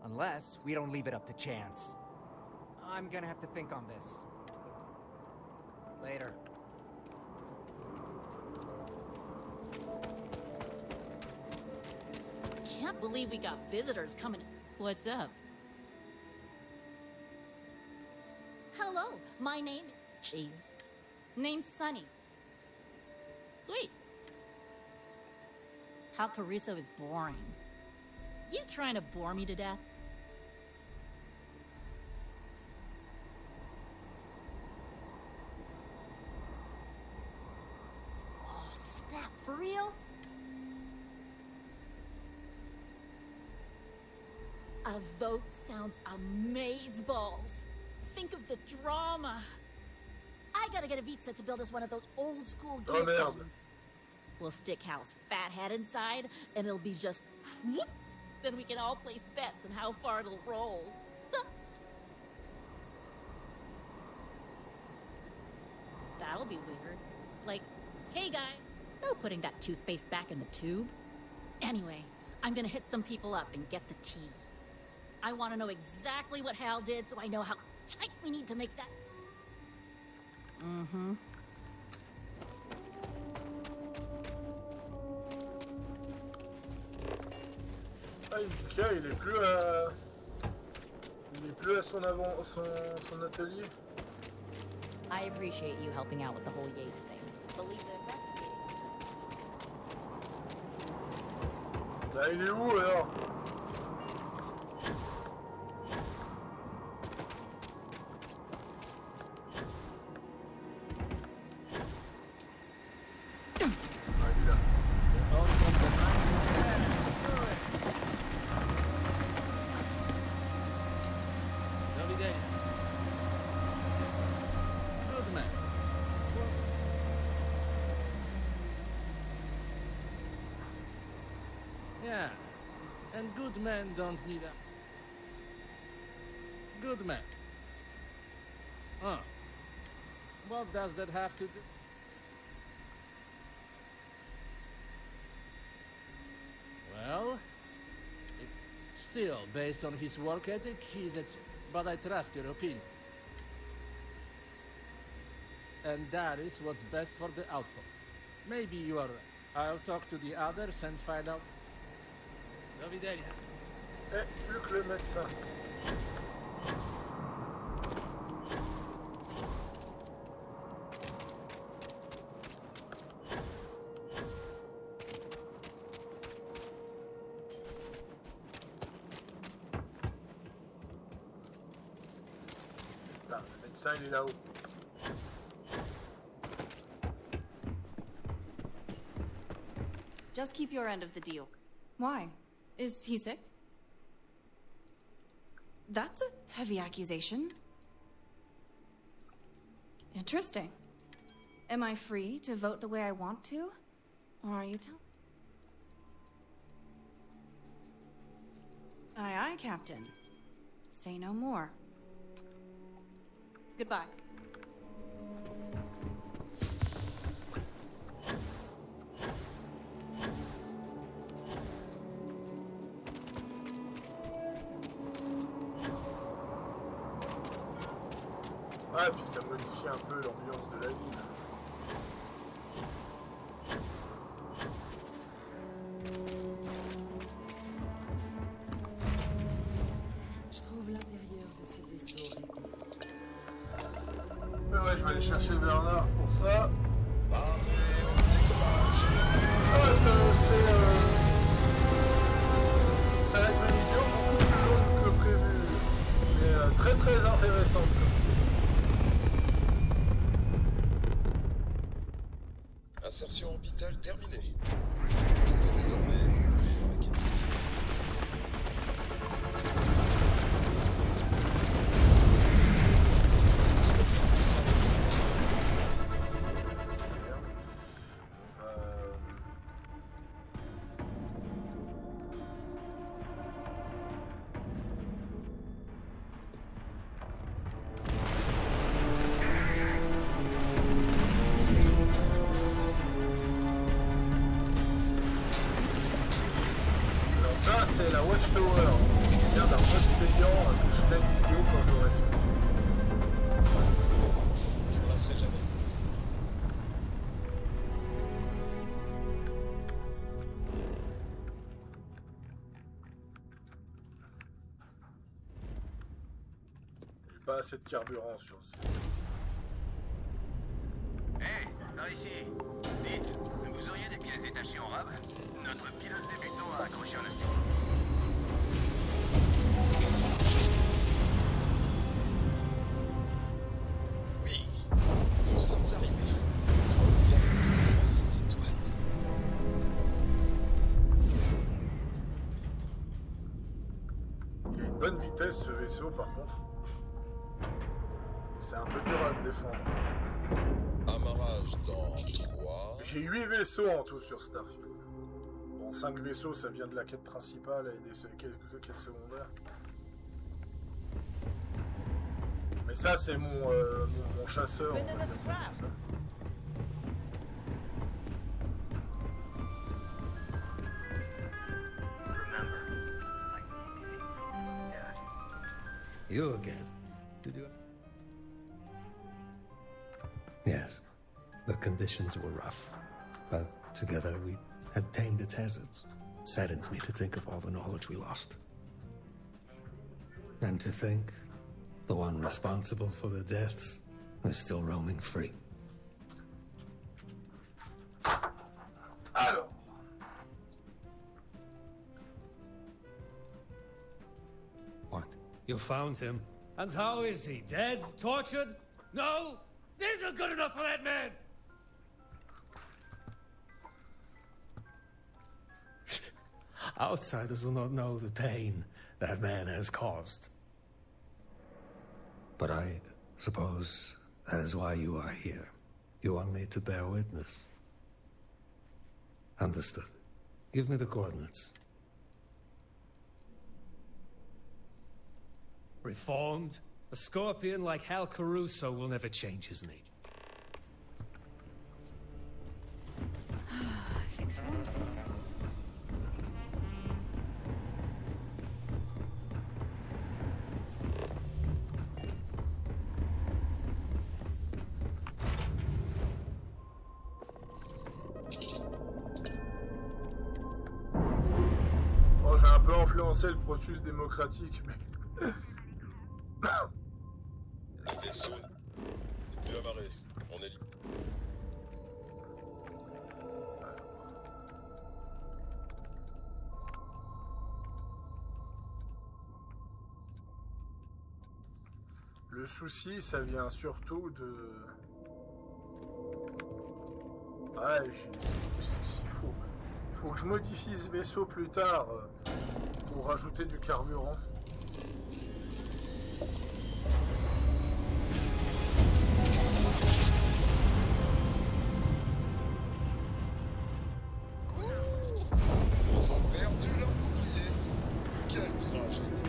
Unless we don't leave it up to chance. I'm gonna have to think on this. Later. Can't believe we got visitors coming in. What's up? Hello, my name... Jeez. Name's Sunny. Sweet. Hal Caruso is boring. You trying to bore me to death? Oh, snap, for real? A vote sounds amazeballs. Think of the drama. I gotta get a Vita to build us one of those old school guillotines. We'll stick Hal's fat head inside, and it'll be just whoop. Then we can all place bets on how far it'll roll. That'll be weird. Like, hey guy, No putting that toothpaste back in the tube. Anyway, I'm gonna hit some people up and get the tea. I want to know exactly what Hal did so I know how tight we need to make that. Mm-hmm. Ah, Mika, il est plus à son atelier. I appreciate you helping out with the whole Yates thing. Believe the investigating. Là, il est où alors? Yeah, and good men don't need a... Good men. Huh. What does that have to do? Well, still, based on his work ethic, he's a... But I trust your opinion. And that is what's best for the outpost. Maybe you are right. I'll talk to the others and find out. Dovidenia. Eh, plus que le médecin. Putain, le médecin il est là-haut. just keep your end of the deal. Why? Is he sick? That's a heavy accusation. Interesting. Am I free to vote the way I want to? Or are you Aye, aye, Captain. Say no more. Goodbye. Ouais, puis ça modifie un peu l'ambiance de la ville. Je trouve l'intérieur de ces vaisseaux réconfortant. Mais ouais, je vais aller chercher Bernard pour ça. Ah, ça va être une vidéo beaucoup plus longue que prévu. Mais très très intéressante. Insertion orbitale terminée. Vous pouvez désormais évoluer dans la quête. C'est la Watchtower, qui vient d'un mode payant que je ferai une vidéo quand je l'aurai fait. Je ne lasserai jamais. J'ai pas assez de carburant sur ce. Hey, par ici. Dites, vous auriez des pièces détachées en rab? Notre pilote débutant a accroché un instant. Oui, nous sommes arrivés. Bienvenue à ces étoiles. Il a une bonne vitesse ce vaisseau par contre. C'est un peu dur à se défendre. Amarrage dans 3. J'ai 8 vaisseaux en tout sur Starfield. Bon, 5 vaisseaux ça vient de la quête principale et des quelques quêtes secondaires. Mais ça c'est mon chasseur. On va dire ça comme ça. You again. Did you? Yes. The conditions were rough, but together we had tamed its hazards. It saddens me to think of all the knowledge we lost. And to think the one responsible for the deaths is still roaming free. Alors. What? You found him? And how is he? Dead? Tortured? No? These are good enough for that man! Outsiders will not know the pain that man has caused. But I suppose that is why you are here. You want me to bear witness. Understood. Give me the coordinates. Reformed? A scorpion like Hal Caruso will never change his nature. Fix one. Bon, j'ai un peu influencé le processus démocratique, mais... Le vaisseau est plus amarré. On est libre. Le souci, ça vient surtout de... Ouais, c'est s'il faut. Il faut que je modifie ce vaisseau plus tard pour rajouter du carburant. Ils ont perdu leur bouclier. Quelle tragédie.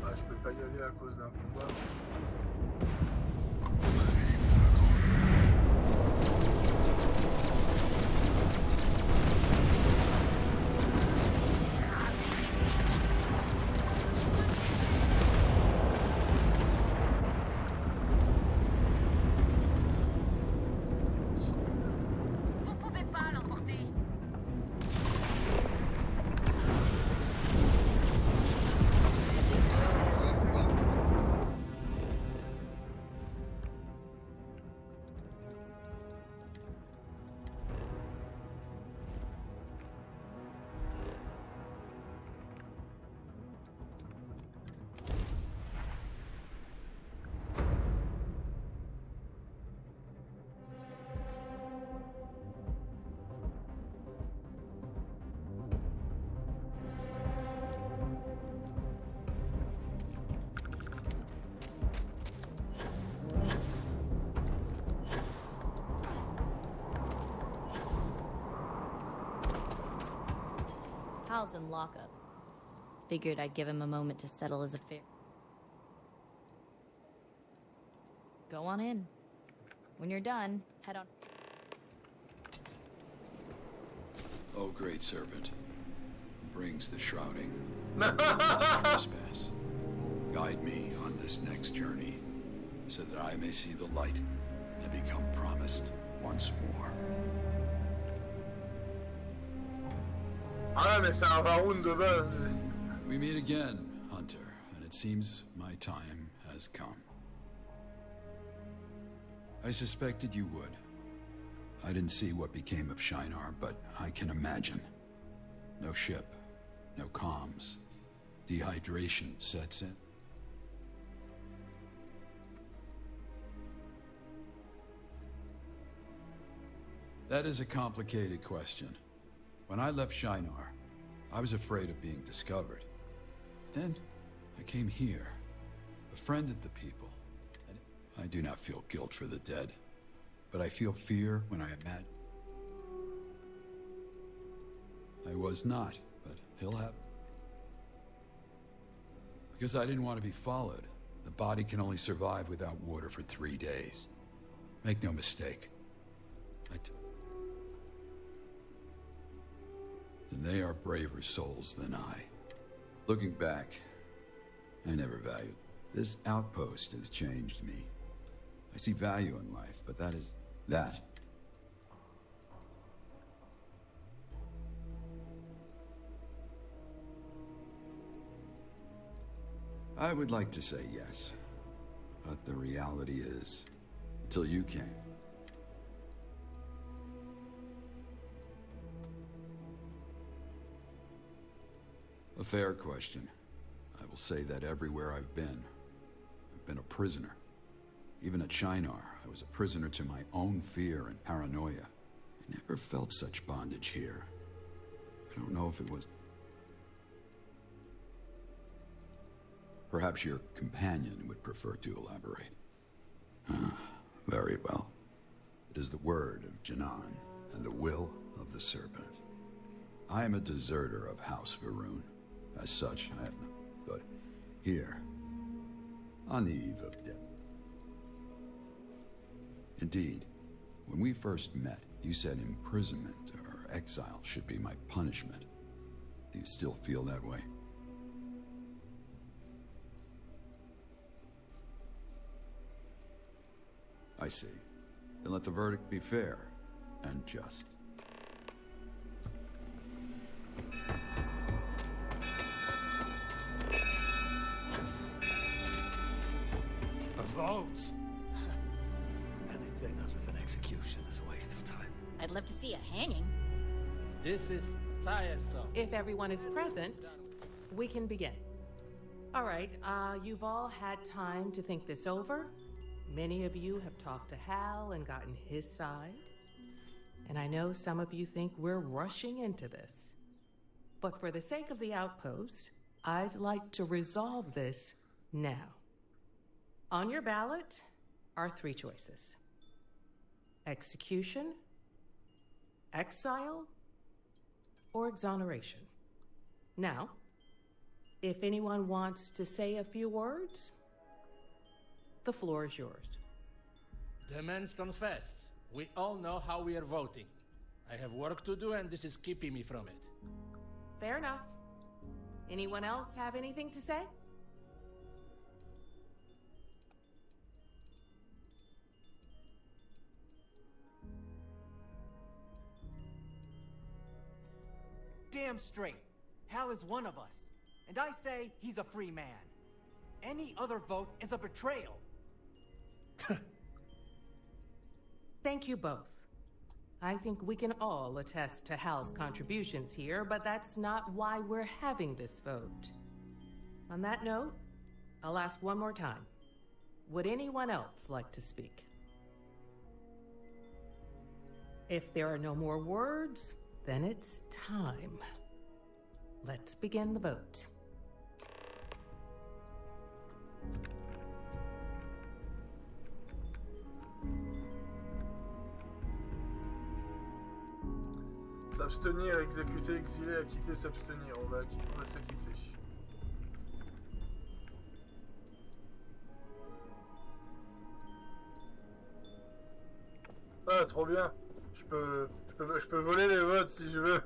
Ah, je peux pas y aller à cause d'un combat. Hal's in lockup. Figured I'd give him a moment to settle his affair. Go on in. When you're done, head on. Oh, great serpent, who brings the shrouding, trespass. Guide me on this next journey, so that I may see the light and become promised once more. Ah, mais c'est un round de base. We meet again, Hunter, and it seems my time has come. I suspected you would. I didn't see what became of Shinar, but I can imagine. No ship, no comms. Dehydration sets in. That is a complicated question. When I left Shinar, I was afraid of being discovered. Then, I came here, befriended the people. And I do not feel guilt for the dead, but I feel fear when I imagine. I was not, but he'll have. Because I didn't want to be followed. The body can only survive without water for 3 days. Make no mistake. And they are braver souls than I. Looking back, I never valued. This outpost has changed me. I see value in life, but that is that. I would like to say yes, but the reality is, until you came. A fair question. I will say that everywhere I've been a prisoner. Even at Shinar, I was a prisoner to my own fear and paranoia. I never felt such bondage here. I don't know if it was... Perhaps your companion would prefer to elaborate. Very well. It is the word of Janan and the will of the serpent. I am a deserter of House Varun. As such, I have no... But here, on the eve of death. Indeed, when we first met, you said imprisonment or exile should be my punishment. Do you still feel that way? I see. Then let the verdict be fair and just. A vote? Anything other I'd love to see a hanging. This is tiresome. If everyone is present, we can begin. All right, you've all had time to think this over. Many of you have talked to Hal and gotten his side. And I know some of you think we're rushing into this. But for the sake of the outpost, I'd like to resolve this now. On your ballot are 3 choices: execution, exile, or exoneration. Now, if anyone wants to say a few words, the floor is yours. The man's confessed. We all know how we are voting. I have work to do and this is keeping me from it. Fair enough. Anyone else have anything to say? Damn straight. Hal is one of us. And I say he's a free man. Any other vote is a betrayal. Thank you both. I think we can all attest to Hal's contributions here, but that's not why we're having this vote. On that note, I'll ask one more time. Would anyone else like to speak? If there are no more words, then it's time. Let's begin the vote. S'abstenir, exécuter, exiler, acquitter, s'abstenir. On va s'acquitter. Ah, trop bien. Je peux voler les votes si je veux.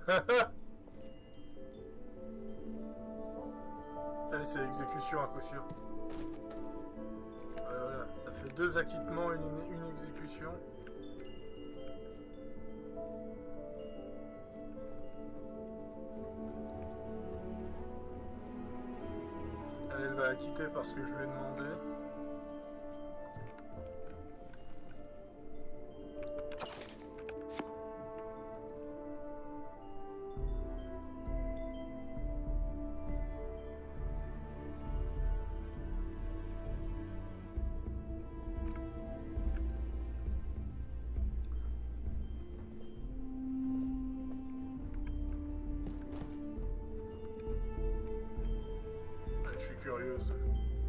Allez, c'est exécution à coup sûr. Voilà, ça fait 2 acquittements, une exécution. Elle va acquitter parce que je lui ai demandé. Je suis curieuse.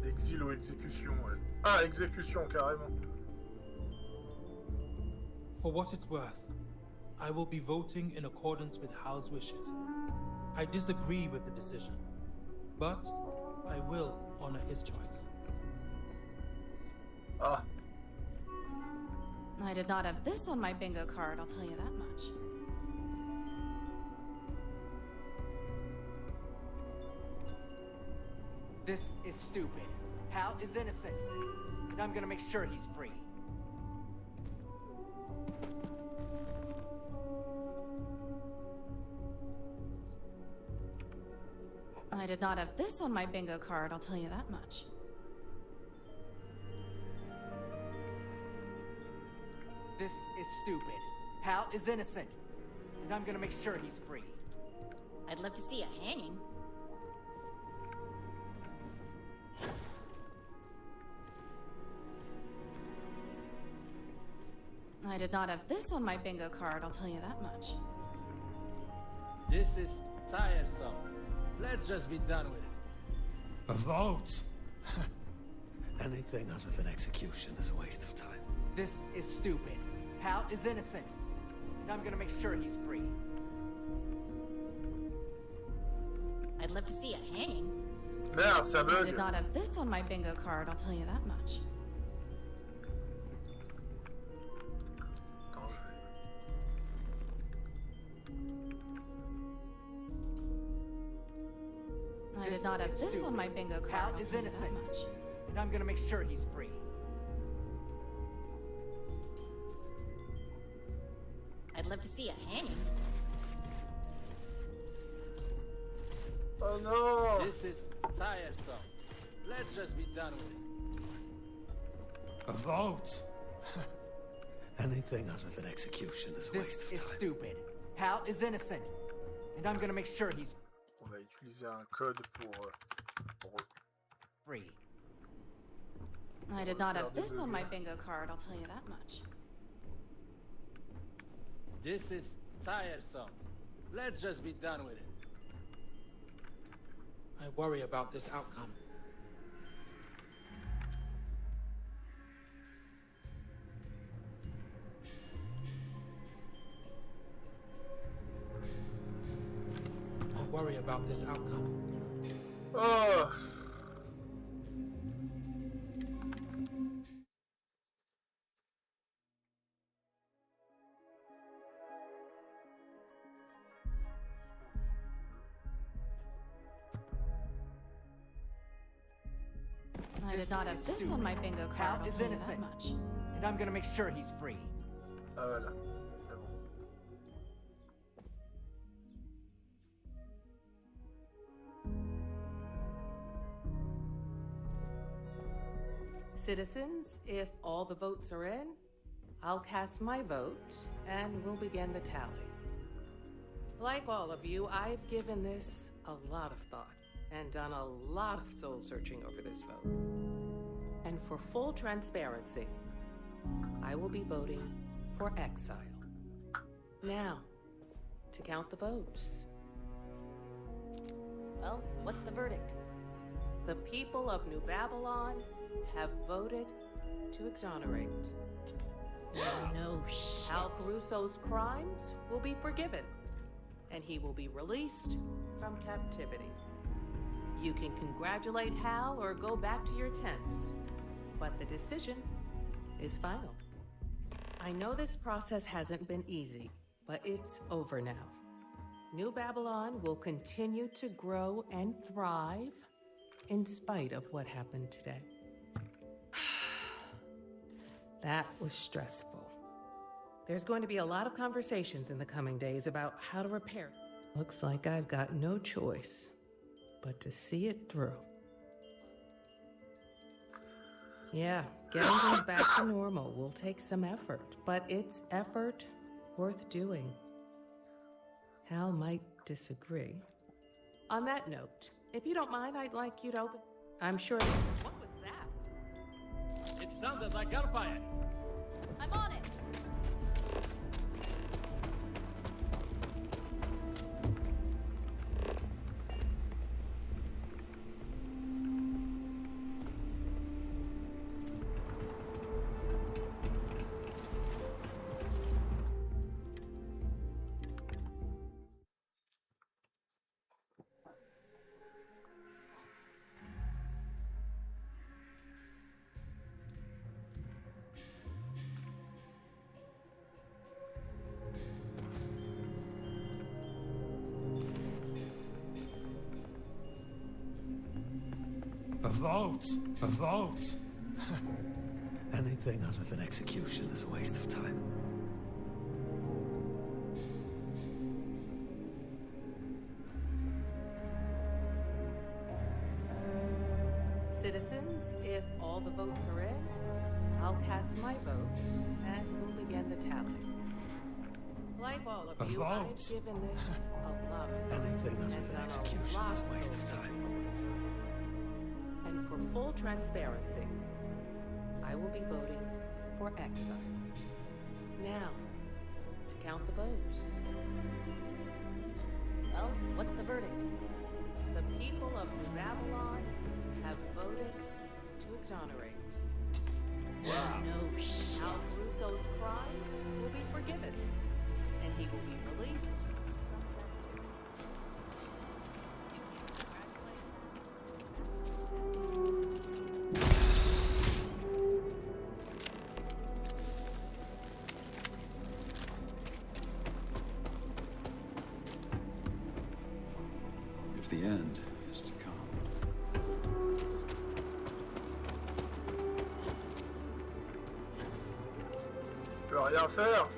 Exil ou exécution, elle. Ah, exécution, carrément. For what it's worth, I will be voting in accordance with Hal's wishes. I disagree with the decision, but I will honor his choice. Ah. I did not have this on my bingo card, I'll tell you that much. This is stupid. Hal is innocent. And I'm gonna make sure he's free. I did not have this on my bingo card, I'll tell you that much. This is stupid. Hal is innocent. And I'm gonna make sure he's free. I'd love to see a hanging. I did not have this on my bingo card, I'll tell you that much. This is tiresome. Let's just be done with it. A vote? Anything other than execution is a waste of time. This is stupid. Hal is innocent. And I'm gonna make sure he's free. I'd love to see a hanging. Merde, ça bug. I did not have this on my bingo card, I'll tell you that much. I did not have this on my bingo card. Hal is innocent. And I'm gonna make sure he's free. I'd love to see a hanging. Oh no! This is tiresome. Let's just be done with it. A vote? Anything other than execution is a waste of time. This is stupid. Hal is innocent. And I'm gonna make sure he's... On va utiliser un code pour... free. I did not have this on my bingo card, I'll tell you that much. This is tiresome. Let's just be done with it. I worry about this outcome. I worry about this outcome. Oh. I did not have this on my bingo card, Hal I'll is tell you that innocent. much. And I'm gonna make sure he's free. Ah voilà. Citizens, if all the votes are in, I'll cast my vote and we'll begin the tally. Like all of you, I've given this a lot of thought and done a lot of soul searching over this vote. And for full transparency, I will be voting for exile. Now, to count the votes. Well, what's the verdict? The people of New Babylon have voted to exonerate. No shit. Al Caruso's crimes will be forgiven, and he will be released from captivity. You can congratulate Hal or go back to your tents, but the decision is final. I know this process hasn't been easy, but it's over now. New Babylon will continue to grow and thrive in spite of what happened today. That was stressful. There's going to be a lot of conversations in the coming days about how to repair it. Looks like I've got no choice but to see it through. Yeah, getting things back to normal will take some effort, but it's effort worth doing. Hal might disagree. On that note, if you don't mind, I'd like you to open... I'm sure... What was that? It sounded like gunfire. I'm on it. A vote! A vote! Anything other than execution is a waste of time. Citizens, if all the votes are in, I'll cast my vote and we'll begin the tally. Like all of you, I've given this a lot of thought. Anything other than execution is a waste of time. And for full transparency, I will be voting for exile. Now, to count the votes. Well, what's the verdict? The people of New Babylon have voted to exonerate. Wow. No shit. Al Caruso's crimes will be forgiven, and he will be released If the end is to come. Je peux rien faire.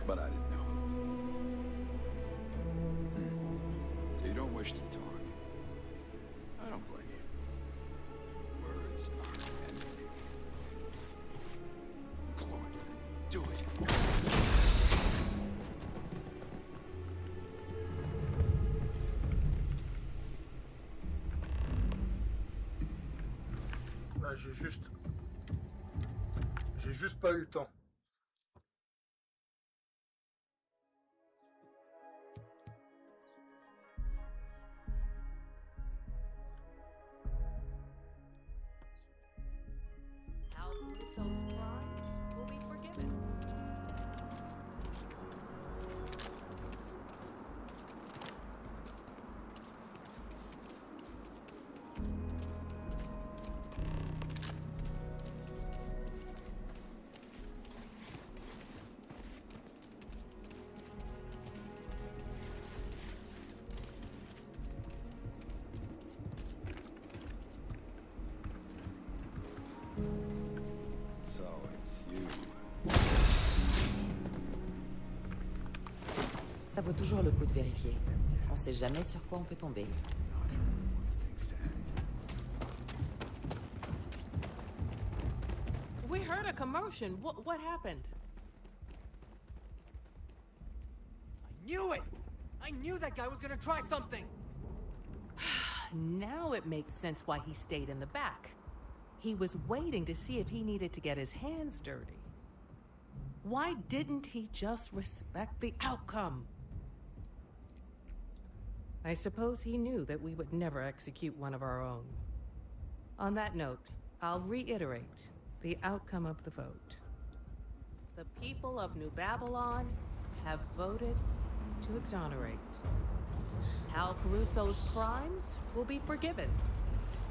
but I didn't know. So you don't wish to talk? I don't blame you. Words are empty. Claude, do it. Ah, j'ai juste pas eu le temps. So it's you. Ça vaut toujours le coup de vérifier. On sait jamais sur quoi on peut tomber. We heard a commotion. What happened? I knew it! I knew that guy was gonna try something! Now it makes sense why he stayed in the back. He was waiting to see if he needed to get his hands dirty. Why didn't he just respect the outcome? I suppose he knew that we would never execute one of our own. On that note, I'll reiterate the outcome of the vote. The people of New Babylon have voted to exonerate. Hal Caruso's crimes will be forgiven,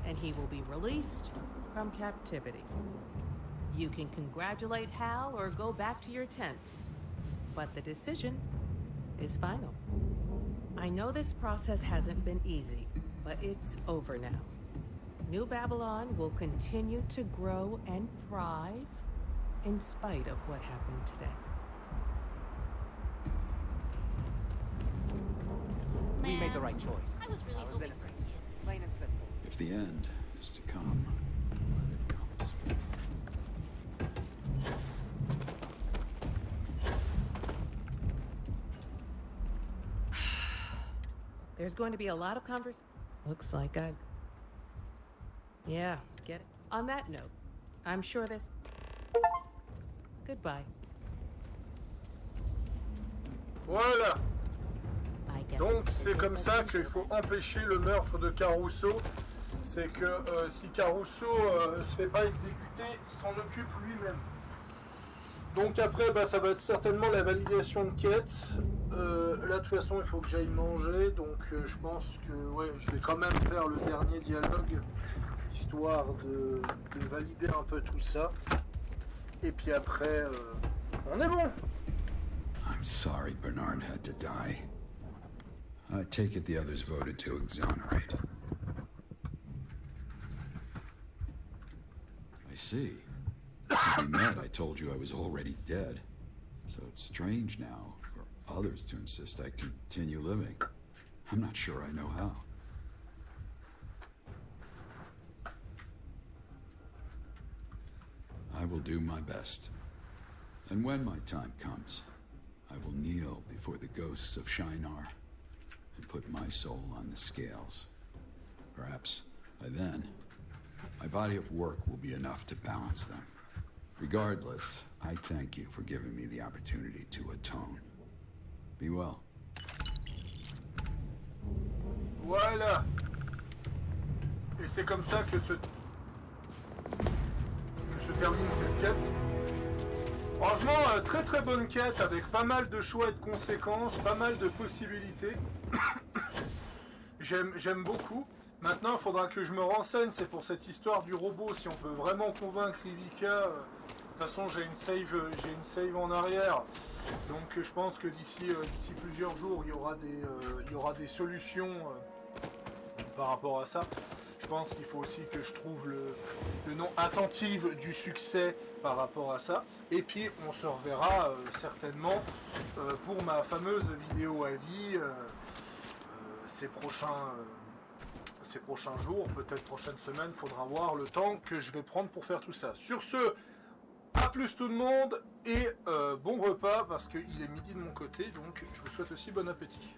and he will be released from captivity. You can congratulate Hal or go back to your tents, but the decision is final. I know this process hasn't been easy, but it's over now. New Babylon will continue to grow and thrive in spite of what happened today. We made the right choice. I was really hoping for it. Plain and simple. If the end is to come, let it comes. There's going to be a lot of conversation. Looks like I... Yeah, get it. On that note, I'm sure this... Goodbye. Voilà. Donc c'est comme ça qu'il faut empêcher le meurtre de Caruso. C'est que si Caruso se fait pas exécuter, il s'en occupe lui-même. Donc après, bah, ça va être certainement la validation de quête. Là de toute façon, il faut que j'aille manger. Donc je pense que ouais, je vais quand même faire le dernier dialogue, histoire de valider un peu tout ça. Et puis après, on est bon. I'm sorry Bernard had to die. I take it the others voted to exonerate. I see. When we met, I told you I was already dead. So it's strange now for others to insist I continue living. I'm not sure I know how. I will do my best. And when my time comes, I will kneel before the ghosts of Shinar and put my soul on the scales. Perhaps by then, my body of work will be enough to balance them. Regardless, I thank you for giving me the opportunity to atone. Be well. Voilà. Et c'est comme ça que se termine cette quête. Franchement, très très bonne quête avec pas mal de choix et de conséquences, pas mal de possibilités. J'aime beaucoup. Maintenant, il faudra que je me renseigne, c'est pour cette histoire du robot, si on peut vraiment convaincre Ivica. De toute façon, j'ai une save en arrière. Donc je pense que d'ici plusieurs jours, il y aura des solutions par rapport à ça. pense qu'il faut aussi que je trouve le nom attentif du succès par rapport à ça. Et puis on se reverra certainement pour ma fameuse vidéo avis ces prochains jours, peut-être prochaines semaines, faudra voir le temps que je vais prendre pour faire tout ça. Sur ce, à plus tout le monde et bon repas parce qu'il est midi de mon côté, donc je vous souhaite aussi bon appétit.